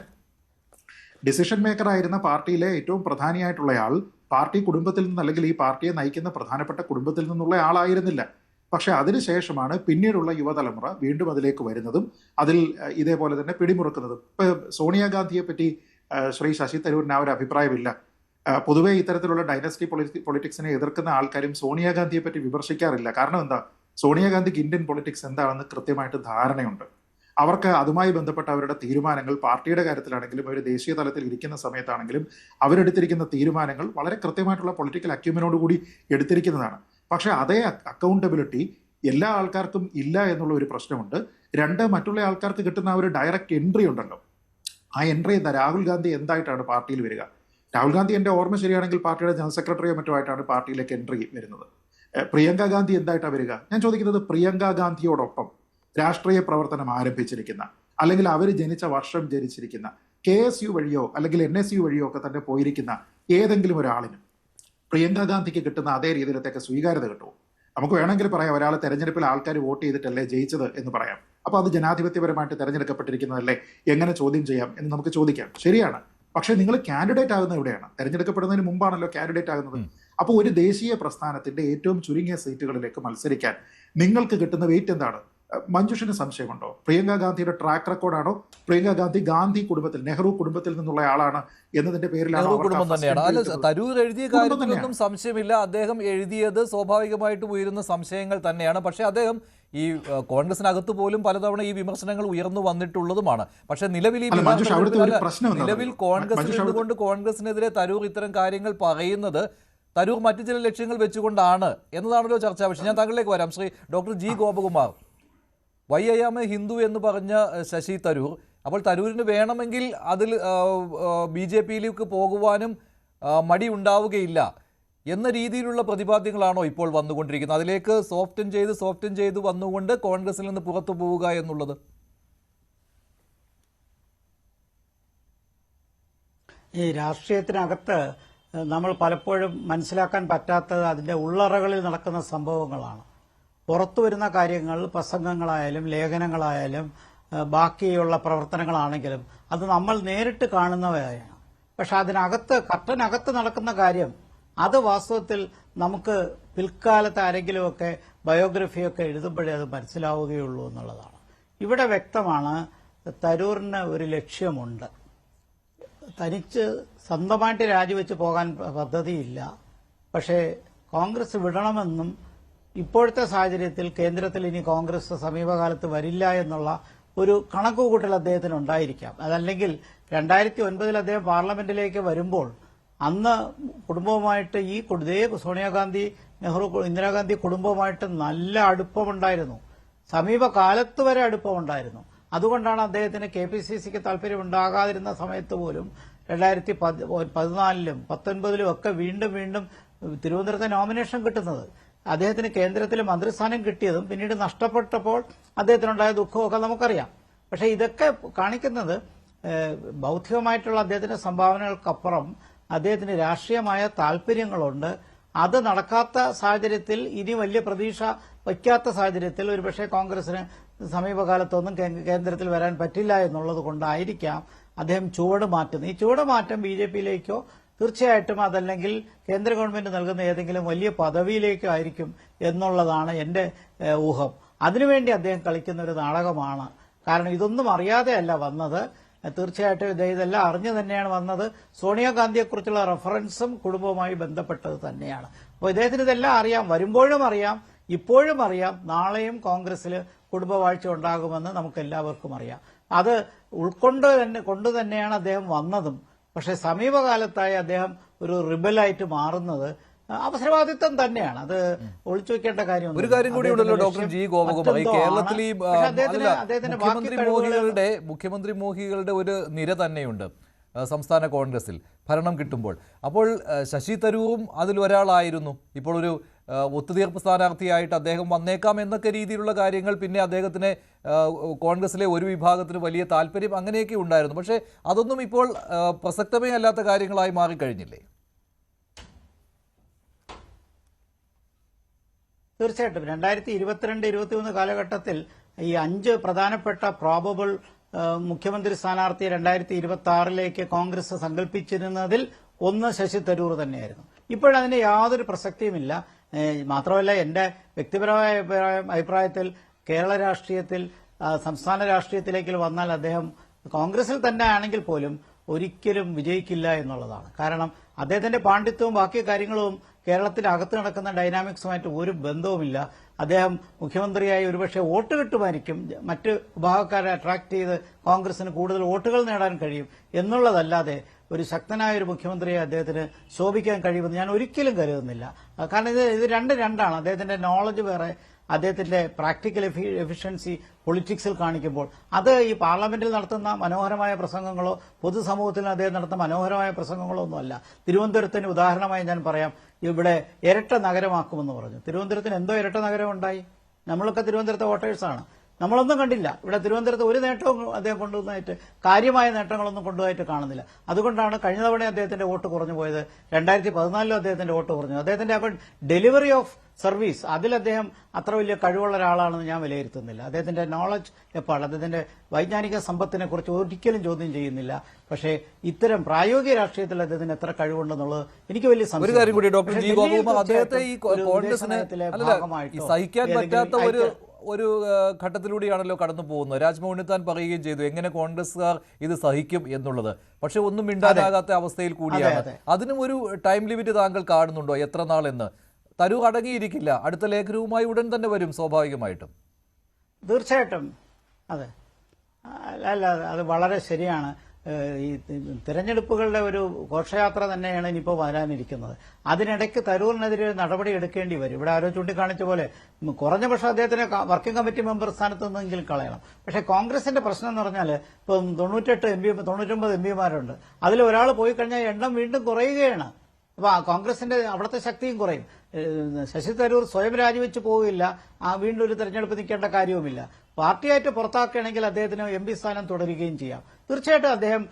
ഡിസിഷൻ മേക്കർ ആയിരുന്ന പാർട്ടിയിലെ ഏറ്റവും പ്രധാനിയായിട്ടുള്ളയാൾ പാർട്ടി കുടുംബത്തിൽ നിന്ന്, അല്ലെങ്കിൽ ഈ പാർട്ടിയെ നയിക്കുന്ന പ്രധാനപ്പെട്ട കുടുംബത്തിൽ നിന്നുള്ള ആളായിരുന്നില്ല. പക്ഷെ അതിനുശേഷമാണ് പിന്നീടുള്ള യുവതലമുറ വീണ്ടും അതിലേക്ക് വരുന്നതും അതിൽ ഇതേപോലെ തന്നെ പിടിമുറുക്കുന്നതും. ഇപ്പൊ സോണിയാഗാന്ധിയെ പറ്റി ശ്രീ ശശി തരൂരിന് ആ ഒരു അഭിപ്രായമില്ല. പൊതുവെ ഇത്തരത്തിലുള്ള ഡൈനസ്റ്റി പൊളിറ്റിക്സിനെ എതിർക്കുന്ന ആൾക്കാരും സോണിയാഗാന്ധിയെ പറ്റി വിമർശിക്കാറില്ല. കാരണം എന്താ? സോണിയാഗാന്ധിക്ക് ഇന്ത്യൻ പൊളിറ്റിക്സ് എന്താണെന്ന് കൃത്യമായിട്ട് ധാരണയുണ്ട്. അവർക്ക് അതുമായി ബന്ധപ്പെട്ട അവരുടെ തീരുമാനങ്ങൾ പാർട്ടിയുടെ കാര്യത്തിലാണെങ്കിലും അവർ ദേശീയ തലത്തിൽ ഇരിക്കുന്ന സമയത്താണെങ്കിലും അവരെടുത്തിരിക്കുന്ന തീരുമാനങ്ങൾ വളരെ കൃത്യമായിട്ടുള്ള പൊളിറ്റിക്കൽ അക്യൂമിനോടുകൂടി എടുത്തിരിക്കുന്നതാണ്. പക്ഷെ അതേ അക്കൗണ്ടബിലിറ്റി എല്ലാ ആൾക്കാർക്കും ഇല്ല എന്നുള്ള ഒരു പ്രശ്നമുണ്ട്. രണ്ട്, മറ്റുള്ള ആൾക്കാർക്ക് കിട്ടുന്ന ഒരു ഡയറക്റ്റ് എൻട്രി ഉണ്ടല്ലോ. ആ എൻട്രി എന്താ? രാഹുൽ ഗാന്ധി എന്തായിട്ടാണ് പാർട്ടിയിൽ വരിക? രാഹുൽ ഗാന്ധി, എൻ്റെ ഓർമ്മ ശരിയാണെങ്കിൽ പാർട്ടിയുടെ ജനറൽ സെക്രട്ടറിയോ മറ്റോ ആയിട്ടാണ് പാർട്ടിയിലേക്ക് എൻട്രി വരുന്നത്. പ്രിയങ്ക ഗാന്ധി എന്തായിട്ടാണ് വരിക? ഞാൻ ചോദിക്കുന്നത്, പ്രിയങ്ക ഗാന്ധിയോടൊപ്പം രാഷ്ട്രീയ പ്രവർത്തനം ആരംഭിച്ചിരിക്കുന്ന, അല്ലെങ്കിൽ അവർ ജനിച്ച വർഷം ജനിച്ചിരിക്കുന്ന, KSU വഴിയോ അല്ലെങ്കിൽ NSU വഴിയോ ഒക്കെ തന്നെ പോയിരിക്കുന്ന ഏതെങ്കിലും ഒരാളിനും പ്രിയങ്ക ഗാന്ധിക്ക് കിട്ടുന്ന അതേ രീതിയിലത്തേക്ക് സ്വീകാര്യത കിട്ടുമോ? നമുക്ക് വേണമെങ്കിൽ പറയാം, ഒരാൾ തെരഞ്ഞെടുപ്പിൽ ആൾക്കാർ വോട്ട് ചെയ്തിട്ടല്ലേ ജയിച്ചത് എന്ന് പറയാം. അപ്പോൾ അത് ജനാധിപത്യപരമായിട്ട് തെരഞ്ഞെടുക്കപ്പെട്ടിരിക്കുന്നതല്ലേ, എങ്ങനെ ചോദ്യം ചെയ്യാം എന്ന് നമുക്ക് ചോദിക്കാം. ശരിയാണ്. പക്ഷേ നിങ്ങൾ കാൻഡിഡേറ്റ് ആകുന്നത് എവിടെയാണ്? തെരഞ്ഞെടുക്കപ്പെടുന്നതിന് മുമ്പാണല്ലോ കാൻഡിഡേറ്റ് ആകുന്നത്. അപ്പോൾ ഒരു ദേശീയ പ്രസ്ഥാനത്തിന്റെ ഏറ്റവും ചുരുങ്ങിയ സീറ്റുകളിലേക്ക് മത്സരിക്കാൻ നിങ്ങൾക്ക് കിട്ടുന്ന വെയിറ്റ് എന്താണ്? മഞ്ജുഷിന് സംശയമുണ്ടോ? പ്രിയങ്ക ഗാന്ധിയുടെ ട്രാക്ക് റെക്കോർഡാണോ പ്രിയങ്ക ഗാന്ധി ഗാന്ധി കുടുംബത്തിൽ, നെഹ്റു കുടുംബത്തിൽ നിന്നുള്ള ആളാണ് എന്നതിന്റെ പേരിലാണ്? കുടുംബം തന്നെയാണ്. അല്ല, തരൂർ എഴുതിയ കാര്യത്തിലൊന്നും സംശയമില്ല. അദ്ദേഹം എഴുതിയത് സ്വാഭാവികമായിട്ടും ഉയരുന്ന സംശയങ്ങൾ തന്നെയാണ്. പക്ഷേ അദ്ദേഹം ഈ കോൺഗ്രസിനകത്ത് പോലും പലതവണ ഈ വിമർശനങ്ങൾ ഉയർന്നു വന്നിട്ടുള്ളതുമാണ്. പക്ഷെ നിലവിൽ കോൺഗ്രസിൽ നിന്നുകൊണ്ട് കോൺഗ്രസിനെതിരെ തരൂർ ഇത്തരം കാര്യങ്ങൾ പറയുന്നത് തരൂർ മറ്റു ചില ലക്ഷ്യങ്ങൾ വെച്ചുകൊണ്ടാണ് എന്നതാണല്ലോ ചർച്ചാ വിഷയം. ഞാൻ താങ്കളിലേക്ക് വരാം. Shri doctor G. Gopakumar, why I am a Hindu എന്ന് പറഞ്ഞ ശശി തരൂർ, അപ്പോൾ തരൂരിന് വേണമെങ്കിൽ അതിൽ BJPയിലേക്ക് പോകുവാനും മടി ഉണ്ടാവുകയില്ല എന്ന രീതിയിലുള്ള പ്രതിപാദ്യങ്ങളാണോ ഇപ്പോൾ വന്നുകൊണ്ടിരിക്കുന്നത്? അതിലേക്ക് സോഫ്റ്റൻ ചെയ്ത് വന്നുകൊണ്ട് കോൺഗ്രസിൽ നിന്ന് പുറത്തു പോവുക എന്നുള്ളത്? ഈ രാഷ്ട്രീയത്തിനകത്ത് നമ്മൾ പലപ്പോഴും മനസ്സിലാക്കാൻ പറ്റാത്തത് അതിന്റെ ഉള്ളറകളിൽ നടക്കുന്ന സംഭവങ്ങളാണ്. പുറത്തു വരുന്ന കാര്യങ്ങൾ, പ്രസംഗങ്ങളായാലും ലേഖനങ്ങളായാലും ബാക്കിയുള്ള പ്രവർത്തനങ്ങളാണെങ്കിലും അത് നമ്മൾ നേരിട്ട് കാണുന്നവയാണ്. പക്ഷെ അതിനകത്ത്, കർട്ടനകത്ത് നടക്കുന്ന കാര്യം അത് വാസ്തവത്തിൽ നമുക്ക് പിൽക്കാലത്ത് ആരെങ്കിലുമൊക്കെ ബയോഗ്രഫിയൊക്കെ എഴുതുമ്പോഴേ അത് മനസ്സിലാവുകയുള്ളൂ എന്നുള്ളതാണ്. ഇവിടെ വ്യക്തമാണ് തരൂറിന് ഒരു ലക്ഷ്യമുണ്ട്. തനിച്ച് സ്വന്തമായിട്ട് രാജിവെച്ച് പോകാൻ പദ്ധതിയില്ല. പക്ഷേ കോൺഗ്രസ് വിടണമെന്നും ഇപ്പോഴത്തെ സാഹചര്യത്തിൽ കേന്ദ്രത്തിൽ ഇനി കോൺഗ്രസ് സമീപകാലത്ത് വരില്ല എന്നുള്ള ഒരു കണക്കുകൂട്ടൽ അദ്ദേഹത്തിന് ഉണ്ടായിരിക്കാം. അതല്ലെങ്കിൽ 2009 അദ്ദേഹം പാർലമെന്റിലേക്ക് വരുമ്പോൾ അന്ന് കുടുംബവുമായിട്ട് ഇതേ സോണിയാഗാന്ധി, നെഹ്റു, ഇന്ദിരാഗാന്ധി കുടുംബവുമായിട്ട് നല്ല അടുപ്പമുണ്ടായിരുന്നു. സമീപകാലത്ത് വരെ അടുപ്പമുണ്ടായിരുന്നു. അതുകൊണ്ടാണ് അദ്ദേഹത്തിന് KPCCക്ക് താല്പര്യമുണ്ടാകാതിരുന്ന സമയത്ത് പോലും 2014-ലും 2019-ലും ഒക്കെ വീണ്ടും തിരുവനന്തപുരത്തെ നോമിനേഷൻ കിട്ടുന്നത്. അദ്ദേഹത്തിന് കേന്ദ്രത്തിൽ മന്ത്രിസ്ഥാനം കിട്ടിയതും പിന്നീട് നഷ്ടപ്പെട്ടപ്പോൾ അദ്ദേഹത്തിനുണ്ടായ ദുഃഖമൊക്കെ നമുക്കറിയാം. പക്ഷെ ഇതൊക്കെ കാണിക്കുന്നത് ബൗദ്ധികമായിട്ടുള്ള അദ്ദേഹത്തിന്റെ സംഭാവനകൾക്കപ്പുറം അദ്ദേഹത്തിന് രാഷ്ട്രീയമായ താല്പര്യങ്ങളുണ്ട്. അത് നടക്കാത്ത സാഹചര്യത്തിൽ, ഇനി വലിയ പ്രതീക്ഷ വയ്ക്കാത്ത സാഹചര്യത്തിൽ ഒരുപക്ഷെ കോൺഗ്രസിന് സമീപകാലത്തൊന്നും കേന്ദ്രത്തിൽ വരാൻ പറ്റില്ല എന്നുള്ളത് കൊണ്ടായിരിക്കാം അദ്ദേഹം ചുവട് മാറ്റുന്നത്. ഈ ചുവട് മാറ്റം ബി ജെ പിയിലേക്കോ തീർച്ചയായിട്ടും അതല്ലെങ്കിൽ കേന്ദ്ര ഗവൺമെന്റ് നൽകുന്ന ഏതെങ്കിലും വലിയ പദവിയിലേക്കോ ആയിരിക്കും എന്നുള്ളതാണ് എന്റെ ഊഹം. അതിനുവേണ്ടി അദ്ദേഹം കളിക്കുന്ന ഒരു നാടകമാണ്. കാരണം ഇതൊന്നും അറിയാതെയല്ല വന്നത്. തീർച്ചയായിട്ടും ഇതെല്ലാം അറിഞ്ഞു തന്നെയാണ് വന്നത്. സോണിയാഗാന്ധിയെക്കുറിച്ചുള്ള റെഫറൻസും കുടുംബവുമായി ബന്ധപ്പെട്ടത് തന്നെയാണ്. അപ്പോൾ ഇദ്ദേഹത്തിന് ഇതെല്ലാം അറിയാം, വരുമ്പോഴും അറിയാം, ഇപ്പോഴും അറിയാം. നാളെയും കോൺഗ്രസിൽ കുടുംബവാഴ്ച ഉണ്ടാകുമെന്ന് നമുക്ക് എല്ലാവർക്കും അറിയാം. അത് കൊണ്ട് തന്നെയാണ് അദ്ദേഹം വന്നതും. പക്ഷെ സമീപകാലത്തായി അദ്ദേഹം ഒരു റിബലായിട്ട് മാറുന്നത് അവസരവാദിത്വം തന്നെയാണ്. അത് ഒളിച്ചു വെക്കേണ്ട കാര്യം. ഒരു കാര്യം കൂടി ഉണ്ടല്ലോ ഡോക്ടർ ജി ഗോപകുമാർ, ഈ കേരളത്തിൽ ഈ മുഖ്യമന്ത്രി മോഹികളുടെ ഒരു നിര തന്നെയുണ്ട് സംസ്ഥാന കോൺഗ്രസിൽ ഭരണം കിട്ടുമ്പോൾ. അപ്പോൾ ശശി തരൂറും അതിലൊരാളായിരുന്നു. ഇപ്പോൾ ഒരു ഒത്തുതീർപ്പ് സ്ഥാനാർത്ഥിയായിട്ട് അദ്ദേഹം വന്നേക്കാം എന്നൊക്കെ രീതിയിലുള്ള കാര്യങ്ങൾ, പിന്നെ അദ്ദേഹത്തിന് കോൺഗ്രസിലെ ഒരു വിഭാഗത്തിന് വലിയ താല്പര്യം, അങ്ങനെയൊക്കെ ഉണ്ടായിരുന്നു. പക്ഷേ അതൊന്നും ഇപ്പോൾ പ്രസക്തമേ അല്ലാത്ത കാര്യങ്ങളായി മാറിക്കഴിഞ്ഞില്ലേ? തീർച്ചയായിട്ടും 2022-23 കാലഘട്ടത്തിൽ ഈ 5 പ്രധാനപ്പെട്ട പ്രോബബിൾ മുഖ്യമന്ത്രി സ്ഥാനാർത്ഥിയെ 2026 കോൺഗ്രസ് സങ്കല്പിച്ചിരുന്നതിൽ ഒന്ന് ശശി തരൂർ തന്നെയായിരുന്നു. ഇപ്പോഴതിന് യാതൊരു പ്രസക്തിയുമില്ല. മാത്രമല്ല, എന്റെ വ്യക്തിപരമായ അഭിപ്രായത്തിൽ കേരള രാഷ്ട്രീയത്തിൽ, സംസ്ഥാന രാഷ്ട്രീയത്തിലേക്ക് വന്നാൽ അദ്ദേഹം കോൺഗ്രസിൽ തന്നെ ആണെങ്കിൽ പോലും ഒരിക്കലും വിജയിക്കില്ല എന്നുള്ളതാണ്. കാരണം അദ്ദേഹത്തിന്റെ പാണ്ഡിത്യവും ബാക്കി കാര്യങ്ങളും കേരളത്തിന്റെ അകത്ത് നടക്കുന്ന ഡൈനാമിക്സുമായിട്ട് ഒരു ബന്ധവുമില്ല. അദ്ദേഹം മുഖ്യമന്ത്രിയായി ഒരുപക്ഷെ വോട്ട് കിട്ടുമായിരിക്കും, മറ്റ് വിഭാഗക്കാരെ അട്രാക്ട് ചെയ്ത് കോൺഗ്രസിന് കൂടുതൽ വോട്ടുകൾ നേടാൻ കഴിയും എന്നുള്ളതല്ലാതെ ഒരു ശക്തനായ ഒരു മുഖ്യമന്ത്രിയെ അദ്ദേഹത്തിന് ശോഭിക്കാൻ കഴിയുമെന്ന് ഞാൻ ഒരിക്കലും കരുതുന്നില്ല. കാരണം ഇത് രണ്ടാണ്. അദ്ദേഹത്തിന്റെ നോളജ് വേറെ, അദ്ദേഹത്തിന്റെ പ്രാക്ടിക്കൽ എഫിഷ്യൻസി പൊളിറ്റിക്സിൽ കാണിക്കുമ്പോൾ അത് ഈ പാർലമെന്റിൽ നടത്തുന്ന മനോഹരമായ പ്രസംഗങ്ങളോ പൊതുസമൂഹത്തിൽ അദ്ദേഹം നടത്തുന്ന മനോഹരമായ പ്രസംഗങ്ങളോ ഒന്നുമല്ല. തിരുവനന്തപുരത്തിന് ഉദാഹരണമായി ഞാൻ പറയാം. ഇവിടെ ഇരട്ട നഗരമാക്കുമെന്ന് പറഞ്ഞു. തിരുവനന്തപുരത്തിന് എന്തോ ഇരട്ട നഗരം ഉണ്ടായി? നമ്മളൊക്കെ തിരുവനന്തപുരത്തെ വോട്ടേഴ്സാണ്. നമ്മളൊന്നും കണ്ടില്ല. ഇവിടെ തിരുവനന്തപുരത്ത് ഒരു നേട്ടവും അദ്ദേഹം കൊണ്ടുവന്നതായിട്ട്, കാര്യമായ നേട്ടങ്ങളൊന്നും കൊണ്ടുപോയിട്ട് കാണുന്നില്ല. അതുകൊണ്ടാണ് കഴിഞ്ഞ തവണ അദ്ദേഹത്തിന്റെ വോട്ട് കുറഞ്ഞു പോയത്. 2014 അദ്ദേഹത്തിന്റെ വോട്ട് കുറഞ്ഞു. അദ്ദേഹത്തിന്റെ അപ്പോൾ ഡെലിവറി ഓഫ് സർവീസ് അതിൽ അദ്ദേഹം അത്ര വലിയ കഴിവുള്ള ഒരാളാണെന്ന് ഞാൻ വിലയിരുത്തുന്നില്ല. അദ്ദേഹത്തിന്റെ നോളജ് എപ്പാട്, അദ്ദേഹത്തിന്റെ വൈജ്ഞാനിക സമ്പത്തിനെ കുറിച്ച് ഒരിക്കലും ചോദ്യം ചെയ്യുന്നില്ല. പക്ഷേ ഇത്തരം പ്രായോഗിക രാഷ്ട്രീയത്തിൽ അദ്ദേഹത്തിന് എത്ര കഴിവുണ്ടെന്നുള്ളത് എനിക്ക് വലിയ ഒരു കാര്യം കൂടി ഡോക്ടർ ജി ഗോപകുമാർ, അദ്ദേഹത്തെ ഈ കോൺഗ്രസിന് സഹിക്കാൻ പറ്റാത്ത ഒരു ഘട്ടത്തിലൂടെയാണല്ലോ കടന്നു പോകുന്നത്. രാജ്മോഹൻ ഉണ്ണിത്താൻ പറയുകയും ചെയ്തു എങ്ങനെ കോൺഗ്രസ്സുകാർ ഇത് സഹിക്കും എന്നുള്ളത്. പക്ഷെ ഒന്നും മിണ്ടാനാകാത്ത അവസ്ഥയിൽ കൂടിയാണ്. അതിനും ഒരു ടൈം ലിമിറ്റ് താങ്കൾ കാണുന്നുണ്ടോ, എത്ര നാളെന്ന്? തരൂർ അടങ്ങിയിരിക്കില്ല. അടുത്ത ലേഖനവുമായി ഉടൻ തന്നെ വരും സ്വാഭാവികമായിട്ടും. തീർച്ചയായിട്ടും. അതെ, അല്ല, അത് വളരെ ശരിയാണ്. ഈ തെരഞ്ഞെടുപ്പുകളുടെ ഒരു ഘോഷയാത്ര തന്നെയാണ് ഇനിയിപ്പോൾ വരാനിരിക്കുന്നത്. അതിനിടയ്ക്ക് തരൂറിനെതിരെ നടപടി എടുക്കേണ്ടി വരും. ഇവിടെ ആരോ ചൂണ്ടിക്കാണിച്ച പോലെ കുറഞ്ഞ പക്ഷം അദ്ദേഹത്തിന് വർക്കിംഗ് കമ്മിറ്റി മെമ്പർ സ്ഥാനത്ത് നിന്നെങ്കിലും കളയണം. പക്ഷേ കോൺഗ്രസിന്റെ പ്രശ്നം എന്ന് പറഞ്ഞാൽ ഇപ്പം 99 എംപിമാരുണ്ട്. അതിൽ ഒരാൾ പോയി കഴിഞ്ഞാൽ എണ്ണം വീണ്ടും കുറയുകയാണ്. അപ്പൊ കോൺഗ്രസിന്റെ അവിടുത്തെ ശക്തിയും കുറയും. ശശി തരൂർ സ്വയം രാജിവെച്ച് പോവില്ല, വീണ്ടും ഒരു തെരഞ്ഞെടുപ്പ് നിൽക്കേണ്ട കാര്യവുമില്ല. പാർട്ടിയായിട്ട് പുറത്താക്കുകയാണെങ്കിൽ അദ്ദേഹത്തിന് MP സ്ഥാനം തുടരുകയും ചെയ്യാം. തീർച്ചയായിട്ടും അദ്ദേഹം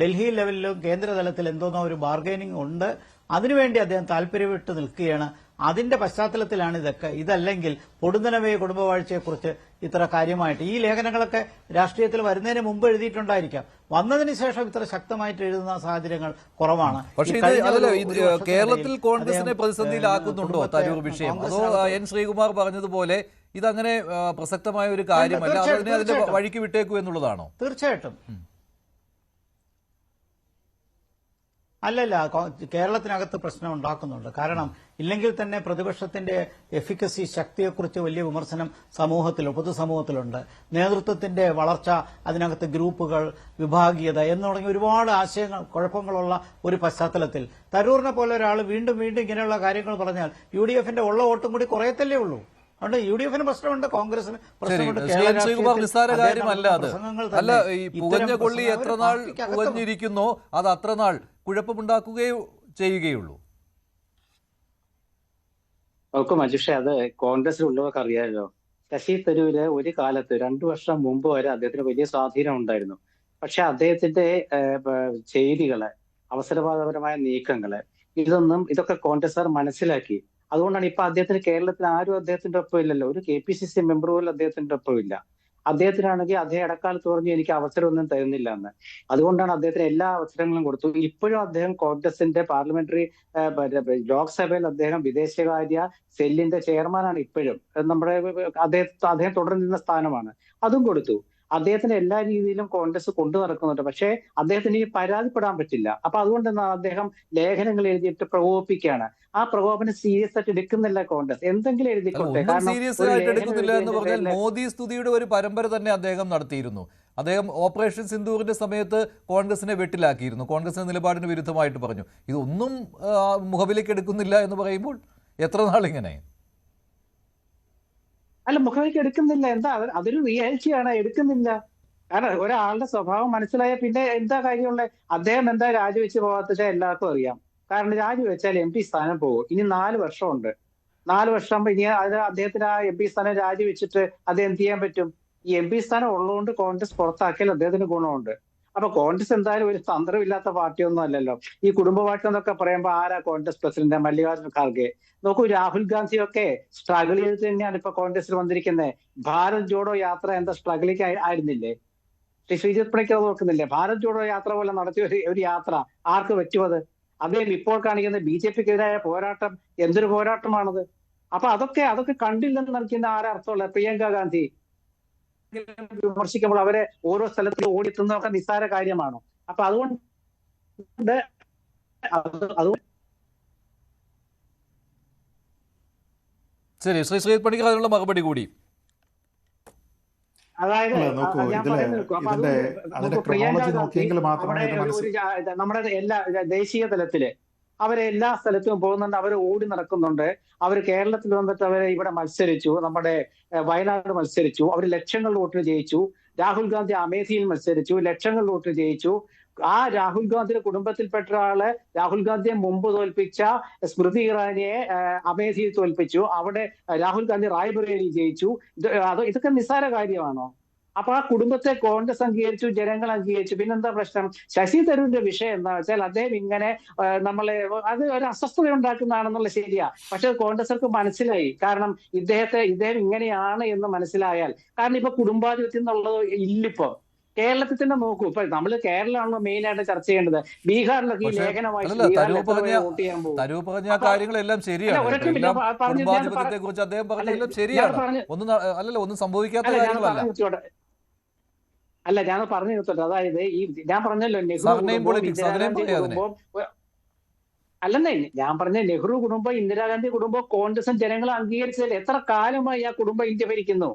ഡൽഹി ലെവലിലും കേന്ദ്രതലത്തിൽ എന്തോന്നോ ഒരു ബാർഗൈനിങ് ഉണ്ട്. അതിനുവേണ്ടി അദ്ദേഹം താല്പര്യപ്പെട്ട് നിൽക്കുകയാണ്. അതിന്റെ പശ്ചാത്തലത്തിലാണ് ഇതൊക്കെ. ഇതല്ലെങ്കിൽ പൊടുന്നനവേ കുടുംബവാഴ്ചയെക്കുറിച്ച് ഇത്ര കാര്യമായിട്ട് ഈ ലേഖനങ്ങളൊക്കെ രാഷ്ട്രീയത്തിൽ വരുന്നതിന് മുമ്പ് എഴുതിയിട്ടുണ്ടായിരിക്കാം. വന്നതിന് ശേഷം ഇത്ര ശക്തമായിട്ട് എഴുതുന്ന സാഹചര്യങ്ങൾ കുറവാണ്. പക്ഷേ കേരളത്തിൽ കോൺഗ്രസിനെ പ്രതിസന്ധിയിലാക്കുന്നുണ്ടോ തരൂർ വിഷയം? അതോ N. ശ്രീകുമാർ പറഞ്ഞതുപോലെ ഇതങ്ങനെ പ്രസക്തമായ ഒരു കാര്യമല്ല, അതിനെ അതിന്റെ വഴിക്ക് വിട്ടേക്കൂ എന്നുള്ളതാണോ? തീർച്ചയായിട്ടും അല്ലല്ല. കേരളത്തിനകത്ത് പ്രശ്നം ഉണ്ടാക്കുന്നുണ്ട്. കാരണം ഇല്ലെങ്കിൽ തന്നെ പ്രതിപക്ഷത്തിന്റെ എഫിക്കസി ശക്തിയെക്കുറിച്ച് വലിയ വിമർശനം പൊതുസമൂഹത്തിലുണ്ട്. നേതൃത്വത്തിന്റെ വളർച്ച, അതിനകത്ത് ഗ്രൂപ്പുകൾ, വിഭാഗീയത എന്ന് തുടങ്ങിയ ഒരുപാട് ആശയങ്ങൾ, കുഴപ്പങ്ങളുള്ള ഒരു പശ്ചാത്തലത്തിൽ തരൂറിനെ പോലെ ഒരാൾ വീണ്ടും ഇങ്ങനെയുള്ള കാര്യങ്ങൾ പറഞ്ഞാൽ UDF-ന്റെ ഉള്ള വോട്ടും കൂടി കുറയത്തല്ലേ ഉള്ളൂ. അതുകൊണ്ട് UDF-ന് പ്രശ്നമുണ്ട്, കോൺഗ്രസിന് പ്രശ്നമുണ്ട്. നിസ്സാര കാര്യമല്ല അത്. അല്ല, ഈ പുകഞ്ഞ കൊള്ളി എത്ര നാൾ പുകഞ്ഞിരിക്കുന്നോ അത് അത്ര നാൾ കുഴപ്പമുണ്ടാക്കുകയോ ചെയ്യുകയുള്ളൂ. നമുക്ക് മജുഷേ, അത് കോൺഗ്രസിലുള്ളവർക്ക് അറിയാമല്ലോ. ശശി തരൂര് ഒരു കാലത്ത് 2 വർഷം മുമ്പ് വരെ അദ്ദേഹത്തിന് വലിയ സ്വാധീനം ഉണ്ടായിരുന്നു. പക്ഷെ അദ്ദേഹത്തിന്റെ ചെയ്തികള്, അവസരവാദപരമായ നീക്കങ്ങള് ഇതൊക്കെ കോൺഗ്രസ്സുകാർ മനസ്സിലാക്കി. അതുകൊണ്ടാണ് ഇപ്പൊ അദ്ദേഹത്തിന് കേരളത്തിൽ ആരും അദ്ദേഹത്തിന്റെ ഒപ്പം ഇല്ലല്ലോ. ഒരു KPCC മെമ്പർ പോലും അദ്ദേഹത്തിന്റെ ഒപ്പം ഇല്ല. അദ്ദേഹത്തിനാണെങ്കിൽ അദ്ദേഹം ഇടക്കാലത്ത് പറഞ്ഞു എനിക്ക് അവസരമൊന്നും തരുന്നില്ല എന്ന്. അതുകൊണ്ടാണ് അദ്ദേഹത്തിന് എല്ലാ അവസരങ്ങളും കൊടുത്തു. ഇപ്പോഴും അദ്ദേഹം കോൺഗ്രസിന്റെ പാർലമെന്ററി ലോക്സഭയിൽ അദ്ദേഹം വിദേശകാര്യ സെല്ലിന്റെ ചെയർമാനാണ് ഇപ്പോഴും. നമ്മുടെ അദ്ദേഹം തുടർന്നിരുന്ന സ്ഥാനമാണ്. അതും കൊടുത്തു. അദ്ദേഹത്തിന് എല്ലാ രീതിയിലും കോൺഗ്രസ് കൊണ്ടു നടക്കുന്നുണ്ട്. പക്ഷേ അദ്ദേഹത്തിന് ഈ പരാതിപ്പെടാൻ പറ്റില്ല. അപ്പൊ അതുകൊണ്ട് തന്നെ അദ്ദേഹം ലേഖനങ്ങൾ എഴുതിയിട്ട് പ്രകോപിപ്പിക്കുകയാണ്. ആ പ്രകോപനം സീരിയസ് ആയിട്ട് എടുക്കുന്നില്ല കോൺഗ്രസ്. എന്തെങ്കിലും എഴുതിക്കോട്ടെ. സീരിയസ് ആയിട്ട് എടുക്കുന്നില്ല എന്ന് പറഞ്ഞാൽ മോദി സ്തുതിയുടെ ഒരു പരമ്പര തന്നെ അദ്ദേഹം നടത്തിയിരുന്നു. അദ്ദേഹം ഓപ്പറേഷൻ സിന്ദൂറിന്റെ സമയത്ത് കോൺഗ്രസിനെ വെട്ടിലാക്കിയിരുന്നു. കോൺഗ്രസിന്റെ നിലപാടിന് വിരുദ്ധമായിട്ട് പറഞ്ഞു. ഇതൊന്നും മുഖവിലേക്ക് എടുക്കുന്നില്ല എന്ന് പറയുമ്പോൾ എത്ര നാളിങ്ങനെ? അല്ല, മുഖവിലേക്ക് എടുക്കുന്നില്ല. എന്താ അതൊരു റിയാലിറ്റിയാണ്. എടുക്കുന്നില്ല. കാരണം ഒരാളുടെ സ്വഭാവം മനസ്സിലായ പിന്നെ എന്താ കാര്യമുള്ള? അദ്ദേഹം എന്താ രാജിവെച്ച് പോകാത്ത എല്ലാവർക്കും അറിയാം. കാരണം രാജിവെച്ചാൽ MP സ്ഥാനം പോകും. ഇനി 4 വർഷമുണ്ട്. 4 വർഷം ഇനി അദ്ദേഹത്തിന് ആ MP സ്ഥാനം രാജിവെച്ചിട്ട് അത് എന്ത് ചെയ്യാൻ പറ്റും? ഈ MP സ്ഥാനം ഉള്ളതുകൊണ്ട് കോൺഗ്രസ് പുറത്താക്കിയാൽ അദ്ദേഹത്തിന് ഗുണമുണ്ട്. അപ്പൊ കോൺഗ്രസ് എന്തായാലും ഒരു തന്ത്രമില്ലാത്ത പാർട്ടിയൊന്നും അല്ലല്ലോ. ഈ കുടുംബവാഴ്ച എന്നൊക്കെ പറയുമ്പോൾ ആരാ കോൺഗ്രസ് പ്രസിഡന്റ്? മല്ലികാർജുൻ ഖാർഗെ. നോക്കൂ, രാഹുൽ ഗാന്ധിയൊക്കെ സ്ട്രഗിൾ ചെയ്ത് തന്നെയാണ് ഇപ്പൊ കോൺഗ്രസിൽ വന്നിരിക്കുന്നത്. ഭാരത് ജോഡോ യാത്ര എന്താ സ്ട്രഗിളിക്ക് ആയിരുന്നില്ലേ? ശ്രീജിത് പണിക്കർ നോക്കുന്നില്ലേ? ഭാരത് ജോഡോ യാത്ര പോലെ നടത്തിയ ഒരു യാത്ര ആർക്ക് പറ്റുമത്? അദ്ദേഹം ഇപ്പോൾ കാണിക്കുന്ന BJPക്കെതിരായ പോരാട്ടം എന്തൊരു പോരാട്ടമാണത്? അപ്പൊ അതൊക്കെ കണ്ടില്ലെന്ന് നൽകുന്ന ആരർത്ഥമുള്ള? പ്രിയങ്ക ഗാന്ധി വിമർശിക്കുമ്പോൾ അവരെ ഓരോ സ്ഥലത്തും ഓടിത്തുന്നതൊക്കെ നിസ്സാര കാര്യമാണോ? അപ്പൊ അതുകൊണ്ട് ശരി, ശ്രീജിത് പണിക്കർ അതിനുള്ള മറുപടി കൂടി. അതായത് പ്രിയങ്ക ഗാന്ധി നമ്മുടെ എല്ലാ ദേശീയ തലത്തില് അവരെ എല്ലാ സ്ഥലത്തും പോകുന്നുണ്ട്. അവർ ഓടി നടക്കുന്നുണ്ട്. അവർ കേരളത്തിൽ വന്നിട്ട് അവരെ ഇവിടെ മത്സരിച്ചു. നമ്മുടെ വയനാട് മത്സരിച്ചു. അവർ ലക്ഷങ്ങൾ വോട്ടിന് ജയിച്ചു. രാഹുൽ ഗാന്ധി അമേഠിയിൽ മത്സരിച്ചു. ലക്ഷങ്ങൾ വോട്ടിന് ജയിച്ചു. ആ രാഹുൽ ഗാന്ധിയുടെ കുടുംബത്തിൽപ്പെട്ട ഒരാള് രാഹുൽ ഗാന്ധിയെ മുമ്പ് തോൽപ്പിച്ച സ്മൃതി ഇറാനിയെ അമേഠിയിൽ തോൽപ്പിച്ചു. അവിടെ രാഹുൽ ഗാന്ധി റായ്ബറേലിയിൽ ജയിച്ചു. ഇതൊക്കെ നിസ്സാര കാര്യമാണോ? അപ്പൊ ആ കുടുംബത്തെ കോൺഗ്രസ് അംഗീകരിച്ചു, ജനങ്ങൾ അംഗീകരിച്ചു. പിന്നെന്താ പ്രശ്നം? ശശി തരൂരിന്റെ വിഷയം എന്താ വെച്ചാൽ അദ്ദേഹം ഇങ്ങനെ അത് ഒരു അസ്വസ്ഥത ഉണ്ടാക്കുന്നതാണെന്നുള്ള ശരിയാ. പക്ഷെ കോൺഗ്രസ്സർക്ക് മനസ്സിലായി. കാരണം ഇദ്ദേഹം ഇങ്ങനെയാണ് എന്ന് മനസ്സിലായാൽ. കാരണം ഇപ്പൊ കുടുംബാധിപത്യം എന്നുള്ളത് ഇല്ലിപ്പോ കേരളത്തിൽ തന്നെ നോക്കൂ. ഇപ്പൊ നമ്മള് കേരളമാണല്ലോ മെയിൻ ആയിട്ട് ചർച്ച ചെയ്യേണ്ടത്. ബീഹാറിലൊക്കെ ഈ ലേഖനമായി തരൂർ പറഞ്ഞ കാര്യങ്ങളെല്ലാം ശരിയാണ്. കുടുംബാധിപത്യത്തെ കുറിച്ച് അദ്ദേഹം പറഞ്ഞതെല്ലാം ശരിയാണ്. ഒന്നും സംഭവിക്കാത്ത കാര്യങ്ങളല്ല. അല്ല, ഞാൻ പറഞ്ഞു നിർത്തട്ടെ. അതായത് ഞാൻ പറഞ്ഞല്ലോ അല്ലെന്നേ ഞാൻ പറഞ്ഞ നെഹ്റു കുടുംബം, ഇന്ദിരാഗാന്ധി കുടുംബം കോൺഗ്രസും ജനങ്ങളും അംഗീകരിച്ചതിൽ എത്ര കാലമായി ആ കുടുംബം ഇന്ത്യ ഭരിക്കുന്നു?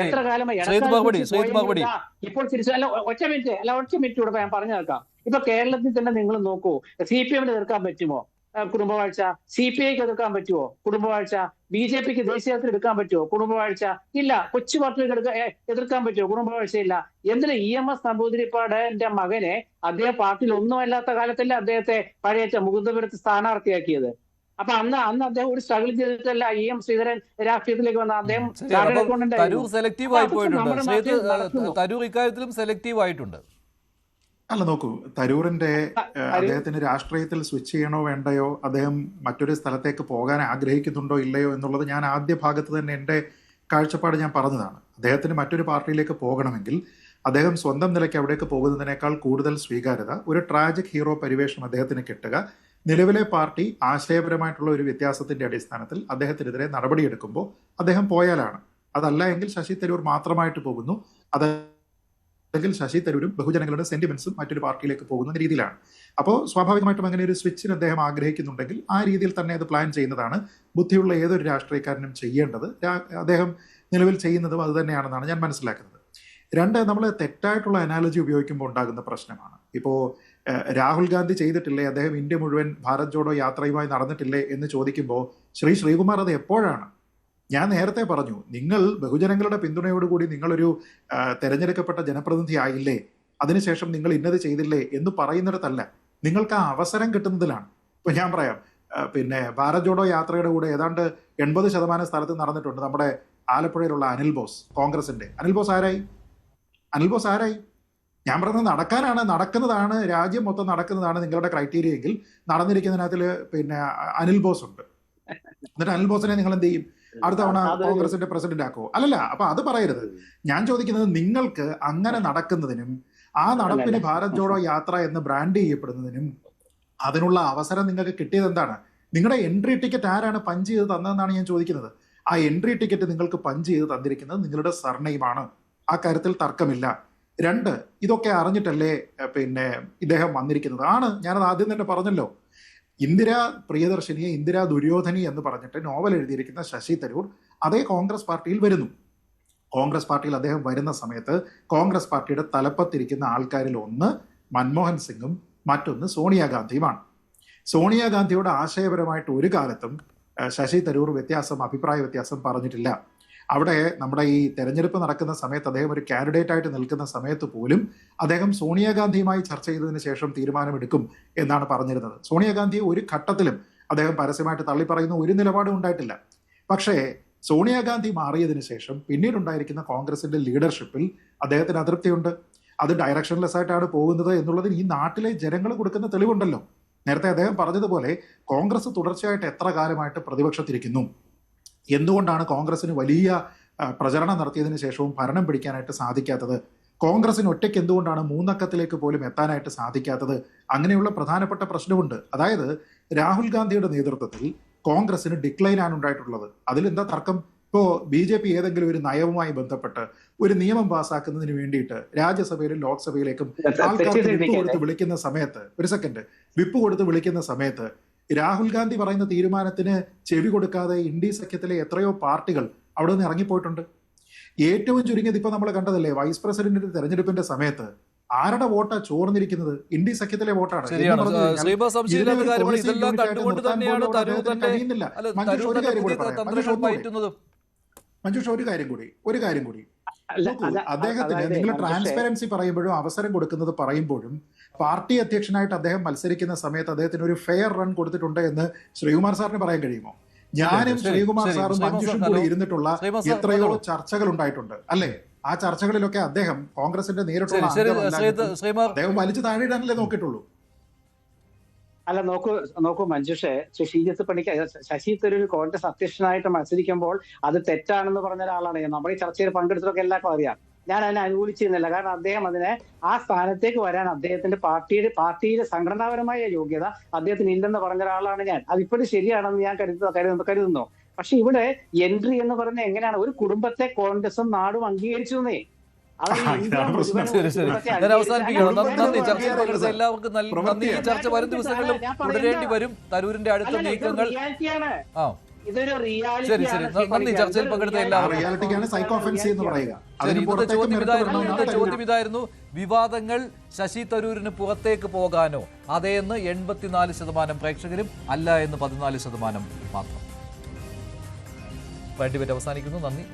എത്ര കാലമായി? ഇപ്പോൾ തിരിച്ചു ഒറ്റ മിനിറ്റ് കൂടെ ഞാൻ പറഞ്ഞു കേൾക്കാം. ഇപ്പൊ കേരളത്തിൽ തന്നെ നിങ്ങൾ നോക്കൂ. CPM എതിർക്കാൻ പറ്റുമോ കുടുംബവാഴ്ച? CPIക്ക് എതിർക്കാൻ പറ്റുമോ കുടുംബവാഴ്ച? BJPക്ക് ദേശീയ തലത്തിൽ എടുക്കാൻ പറ്റുമോ കുടുംബവാഴ്ച? ഇല്ല. കൊച്ചു പാർട്ടികൾക്ക് എതിർക്കാൻ പറ്റുമോ കുടുംബവാഴ്ച? ഇല്ല. എന്തിനാ EMS നമ്പൂതിരിപ്പാടിന്റെ മകനെ അദ്ദേഹം പാർട്ടിയിൽ ഒന്നുമല്ലാത്ത കാലത്തല്ലേ അദ്ദേഹത്തെ പഴയ മുകുന്ദപുരത്ത് സ്ഥാനാർത്ഥിയാക്കിയത്? അപ്പൊ അന്ന് അദ്ദേഹം ഒരു സ്ട്രഗിൾ ചെയ്തിട്ടല്ല EM ശ്രീധരൻ രാഷ്ട്രീയത്തിലേക്ക് വന്ന. അദ്ദേഹം തരൂർ സെലക്റ്റീവ് ആയി പോയിട്ടുണ്ട്. തരൂർ ഇക്കാര്യത്തിലും സെലക്റ്റീവ് ആയിട്ടുണ്ട്. അല്ല, നോക്കൂ, തരൂറിന്റെ അദ്ദേഹത്തിന് രാഷ്ട്രീയത്തിൽ സ്വിച്ച് ചെയ്യണോ വേണ്ടയോ, അദ്ദേഹം മറ്റൊരു സ്ഥലത്തേക്ക് പോകാൻ ആഗ്രഹിക്കുന്നുണ്ടോ ഇല്ലയോ എന്നുള്ളത് ഞാൻ ആദ്യ ഭാഗത്ത് തന്നെ എൻ്റെ കാഴ്ചപ്പാട് ഞാൻ പറഞ്ഞതാണ്. അദ്ദേഹത്തിന് മറ്റൊരു പാർട്ടിയിലേക്ക് പോകണമെങ്കിൽ അദ്ദേഹം സ്വന്തം നിലയ്ക്ക് അവിടേക്ക് പോകുന്നതിനേക്കാൾ കൂടുതൽ സ്വീകാര്യത ഒരു ട്രാജിക് ഹീറോ പരിവേഷം അദ്ദേഹത്തിന് കിട്ടുക, നിലവിലെ പാർട്ടി ആശയപരമായിട്ടുള്ള ഒരു വ്യത്യാസത്തിന്റെ അടിസ്ഥാനത്തിൽ അദ്ദേഹത്തിനെതിരെ നടപടിയെടുക്കുമ്പോൾ അദ്ദേഹം പോയാലാണ്. അതല്ല എങ്കിൽ ശശി തരൂർ മാത്രമായിട്ട് പോകുന്നു. അല്ലെങ്കിൽ ശശി തരൂരും ബഹുജനങ്ങളുടെ സെന്റിമെന്റ്സും മറ്റൊരു പാർട്ടിയിലേക്ക് പോകുന്ന രീതിയിലാണ്. അപ്പോൾ സ്വാഭാവികമായിട്ടും അങ്ങനെ ഒരു സ്വിച്ചിന് അദ്ദേഹം ആഗ്രഹിക്കുന്നുണ്ടെങ്കിൽ ആ രീതിയിൽ തന്നെ അത് പ്ലാൻ ചെയ്യുന്നതാണ് ബുദ്ധിയുള്ള ഏതൊരു രാഷ്ട്രീയക്കാരനും ചെയ്യേണ്ടത്. അദ്ദേഹം നിലവിൽ ചെയ്യുന്നതും അത് തന്നെയാണെന്നാണ് ഞാൻ മനസ്സിലാക്കുന്നത്. രണ്ട്, നമ്മൾ തെറ്റായിട്ടുള്ള അനാലജി ഉപയോഗിക്കുമ്പോൾ ഉണ്ടാകുന്ന പ്രശ്നമാണ്. ഇപ്പോൾ രാഹുൽ ഗാന്ധി ചെയ്തിട്ടില്ലേ, അദ്ദേഹം ഇന്ത്യ മുഴുവൻ ഭാരത് ജോഡോ യാത്രയുമായി നടന്നിട്ടില്ലേ എന്ന് ചോദിക്കുമ്പോൾ ശ്രീകുമാർ അത് എപ്പോഴാണ്? ഞാൻ നേരത്തെ പറഞ്ഞു, നിങ്ങൾ ബഹുജനങ്ങളുടെ പിന്തുണയോടുകൂടി നിങ്ങളൊരു തെരഞ്ഞെടുക്കപ്പെട്ട ജനപ്രതിനിധി ആയില്ലേ, അതിനുശേഷം നിങ്ങൾ ഇന്നത് ചെയ്തില്ലേ എന്ന് പറയുന്നിടത്തല്ല, നിങ്ങൾക്ക് ആ അവസരം കിട്ടുന്നതിലാണ്. ഇപ്പൊ ഞാൻ പറയാം, പിന്നെ ഭാരത് ജോഡോ യാത്രയുടെ കൂടെ ഏതാണ്ട് 80% സ്ഥലത്ത് നടന്നിട്ടുണ്ട് നമ്മുടെ ആലപ്പുഴയിലുള്ള അനിൽ ബോസ്, കോൺഗ്രസിന്റെ. അനിൽ ബോസ് ആരായി? ഞാൻ പറഞ്ഞത് നടക്കുന്നതാണ്, രാജ്യം മൊത്തം നടക്കുന്നതാണ് നിങ്ങളുടെ ക്രൈറ്റീരിയ എങ്കിൽ നടന്നിരിക്കുന്നതിനകത്തിൽ പിന്നെ അനിൽ ബോസ് ഉണ്ട്. എന്നിട്ട് അനിൽ ബോസിനെ നിങ്ങൾ എന്ത് ചെയ്യും? അടുത്ത തവണ കോൺഗ്രസിന്റെ പ്രസിഡന്റ് ആക്കോ? അല്ലല്ല, അപ്പൊ അത് പറയരുത്. ഞാൻ ചോദിക്കുന്നത്, നിങ്ങൾക്ക് അങ്ങനെ നടക്കുന്നതിനും ആ നടപ്പിന് ഭാരത് ജോഡോ യാത്ര എന്ന് ബ്രാൻഡ് ചെയ്യപ്പെടുന്നതിനും അതിനുള്ള അവസരം നിങ്ങൾക്ക് കിട്ടിയത് എന്താണ്? നിങ്ങളുടെ എൻട്രി ടിക്കറ്റ് ആരാണ് പഞ്ച് ചെയ്ത് തന്നതെന്നാണ് ഞാൻ ചോദിക്കുന്നത്. ആ എൻട്രി ടിക്കറ്റ് നിങ്ങൾക്ക് പഞ്ച് ചെയ്ത് തന്നിരിക്കുന്നത് നിങ്ങളുടെ സർനെയിമാണ്. ആ കാര്യത്തിൽ തർക്കമില്ല. 2, ഇതൊക്കെ അറിഞ്ഞിട്ടല്ലേ പിന്നെ ഇദ്ദേഹം വന്നിരിക്കുന്നത്? ഞാനത് ആദ്യം തന്നെ പറഞ്ഞല്ലോ. ഇന്ദിരാ പ്രിയദർശിനിയെ ഇന്ദിരാ ദുര്യോധനി എന്ന് പറഞ്ഞിട്ട് നോവൽ എഴുതിയിരിക്കുന്ന ശശി തരൂർ അതേ കോൺഗ്രസ് പാർട്ടിയിൽ വരുന്നു. കോൺഗ്രസ് പാർട്ടിയിൽ അദ്ദേഹം വരുന്ന സമയത്ത് കോൺഗ്രസ് പാർട്ടിയുടെ തലപ്പത്തിരിക്കുന്ന ആൾക്കാരിൽ ഒന്ന് മൻമോഹൻ സിംഗും മറ്റൊന്ന് സോണിയാഗാന്ധിയുമാണ്. സോണിയാഗാന്ധിയോട് ആശയപരമായിട്ട് ഒരു കാലത്തും ശശി തരൂർ അഭിപ്രായ വ്യത്യാസം പറഞ്ഞിട്ടില്ല. അവിടെ നമ്മുടെ ഈ തെരഞ്ഞെടുപ്പ് നടക്കുന്ന സമയത്ത് അദ്ദേഹം ഒരു കാൻഡിഡേറ്റ് ആയിട്ട് നിൽക്കുന്ന സമയത്ത് പോലും അദ്ദേഹം സോണിയാഗാന്ധിയുമായി ചർച്ച ചെയ്തതിന് ശേഷം തീരുമാനമെടുക്കും എന്നാണ് പറഞ്ഞിരുന്നത്. സോണിയാഗാന്ധിയെ ഒരു ഘട്ടത്തിലും അദ്ദേഹം പരസ്യമായിട്ട് തള്ളിപ്പറയുന്ന ഒരു നിലപാടും ഉണ്ടായിട്ടില്ല. പക്ഷേ സോണിയാഗാന്ധി മാറിയതിനു ശേഷം പിന്നീടുണ്ടായിരിക്കുന്ന കോൺഗ്രസിന്റെ ലീഡർഷിപ്പിൽ അദ്ദേഹത്തിന് അതൃപ്തിയുണ്ട്. അത് ഡയറക്ഷൻലെസ് ആയിട്ടാണ് പോകുന്നത് എന്നുള്ളതിന് ഈ നാട്ടിലെ ജനങ്ങൾ കൊടുക്കുന്ന തെളിവുണ്ടല്ലോ. നേരത്തെ അദ്ദേഹം പറഞ്ഞതുപോലെ കോൺഗ്രസ് തുടർച്ചയായിട്ട് എത്ര കാലമായിട്ട് പ്രതിപക്ഷത്തിരിക്കുന്നു, എന്തുകൊണ്ടാണ് കോൺഗ്രസിന് വലിയ പ്രചരണം നടത്തിയതിനു ശേഷവും ഭരണം പിടിക്കാനായിട്ട് സാധിക്കാത്തത്, കോൺഗ്രസിന് ഒറ്റയ്ക്ക് എന്തുകൊണ്ടാണ് 3 അക്കത്തിലേക്ക് പോലും എത്താനായിട്ട് സാധിക്കാത്തത്, അങ്ങനെയുള്ള പ്രധാനപ്പെട്ട പ്രശ്നമുണ്ട്. അതായത് രാഹുൽ ഗാന്ധിയുടെ നേതൃത്വത്തിൽ കോൺഗ്രസിന് ഡിക്ലൈൻ ആണ് ഉണ്ടായിട്ടുള്ളത്. അതിലെന്താ തർക്കം? ഇപ്പോൾ BJP ഏതെങ്കിലും ഒരു നയവുമായി ബന്ധപ്പെട്ട് ഒരു നിയമം പാസ്സാക്കുന്നതിന് വേണ്ടിയിട്ട് രാജ്യസഭയിലും ലോക്സഭയിലേക്കും ആൾക്കാർക്ക് വിപ്പ് കൊടുത്ത് വിളിക്കുന്ന സമയത്ത് രാഹുൽ ഗാന്ധി പറയുന്ന തീരുമാനത്തിന് ചെവി കൊടുക്കാതെ ഇന്ത്യ സഖ്യത്തിലെ എത്രയോ പാർട്ടികൾ അവിടെ നിന്ന് ഇറങ്ങിപ്പോയിട്ടുണ്ട്. ഏറ്റവും ചുരുങ്ങിയത് ഇപ്പൊ നമ്മൾ കണ്ടതല്ലേ, വൈസ് പ്രസിഡന്റിന്റെ തെരഞ്ഞെടുപ്പിന്റെ സമയത്ത് ആരുടെ വോട്ടാ ചോർന്നിരിക്കുന്നത്? ഇന്ത്യ സഖ്യത്തിലെ വോട്ടാണ്. മഞ്ജുഷ, ഒരു കാര്യം കൂടി അദ്ദേഹത്തിന് നിങ്ങൾ ട്രാൻസ്പെറൻസി പറയുമ്പോഴും അവസരം കൊടുക്കുന്നത് പറയുമ്പോഴും പാർട്ടി അധ്യക്ഷനായിട്ട് അദ്ദേഹം മത്സരിക്കുന്ന സമയത്ത് അദ്ദേഹത്തിന് ഒരു ഫെയർ റൺ കൊടുത്തിട്ടുണ്ട് എന്ന് ശ്രീകുമാർ സാറിന് പറയാൻ കഴിയുമോ? ഞാനും ശ്രീകുമാർ സാറും മഞ്ജുഷും കൂടി ഇരുന്നിട്ടുള്ള എത്രയോ ചർച്ചകൾ ഉണ്ടായിട്ടുണ്ട് അല്ലേ? ആ ചർച്ചകളിലൊക്കെ അദ്ദേഹം കോൺഗ്രസിന്റെ നേരിട്ടുള്ള അദ്ദേഹം വലിച്ചു താഴെയിടാനല്ലേ നോക്കിയിട്ടുള്ളൂ. അല്ല, നോക്കൂ മഞ്ജുഷെ, ശ്രീജിത്ത് പണിക്ക് ശശി തരൂർ കോൺഗ്രസ് അധ്യക്ഷനായിട്ട് മത്സരിക്കുമ്പോൾ അത് തെറ്റാണെന്ന് പറഞ്ഞ ഒരാളാണ് ഞാൻ. നമ്മുടെ ഈ ചർച്ചയിൽ പങ്കെടുത്തതൊക്കെ എല്ലാവർക്കും അറിയാം. ഞാൻ അതിനെ അനുകൂലിച്ചിരുന്നില്ല. കാരണം അദ്ദേഹം ആ സ്ഥാനത്തേക്ക് വരാൻ അദ്ദേഹത്തിന്റെ പാർട്ടിയിലെ സംഘടനാപരമായ യോഗ്യത അദ്ദേഹത്തിന് ഇല്ലെന്ന് പറഞ്ഞ ഒരാളാണ് ഞാൻ. അതിപ്പോഴും ശരിയാണെന്ന് ഞാൻ കരുതുന്നു. പക്ഷെ ഇവിടെ എൻട്രി എന്ന് പറയുന്നത് എങ്ങനെയാണ്? ഒരു കുടുംബത്തെ കോൺഗ്രസും നാടും അംഗീകരിച്ചു എന്നേ. എല്ലാവർക്കും നന്ദി. ഈ ചർച്ച വരും ദിവസങ്ങളിലും തുടരേണ്ടി വരും. തരൂരിന്റെ അടുത്ത നീക്കങ്ങൾ ഇതൊരു ശരി നന്ദി. ചർച്ചയിൽ പങ്കെടുത്ത എല്ലാവർക്കും ചോദ്യം ഇതായിരുന്നു: വിവാദങ്ങൾ ശശി തരൂരിന് പുറത്തേക്ക് പോകാനോ? അതേന്ന് 84% പ്രേക്ഷകരും, അല്ല എന്ന് 14% മാത്രം. വേണ്ടിവറ്റ് അവസാനിക്കുന്നു. നന്ദി.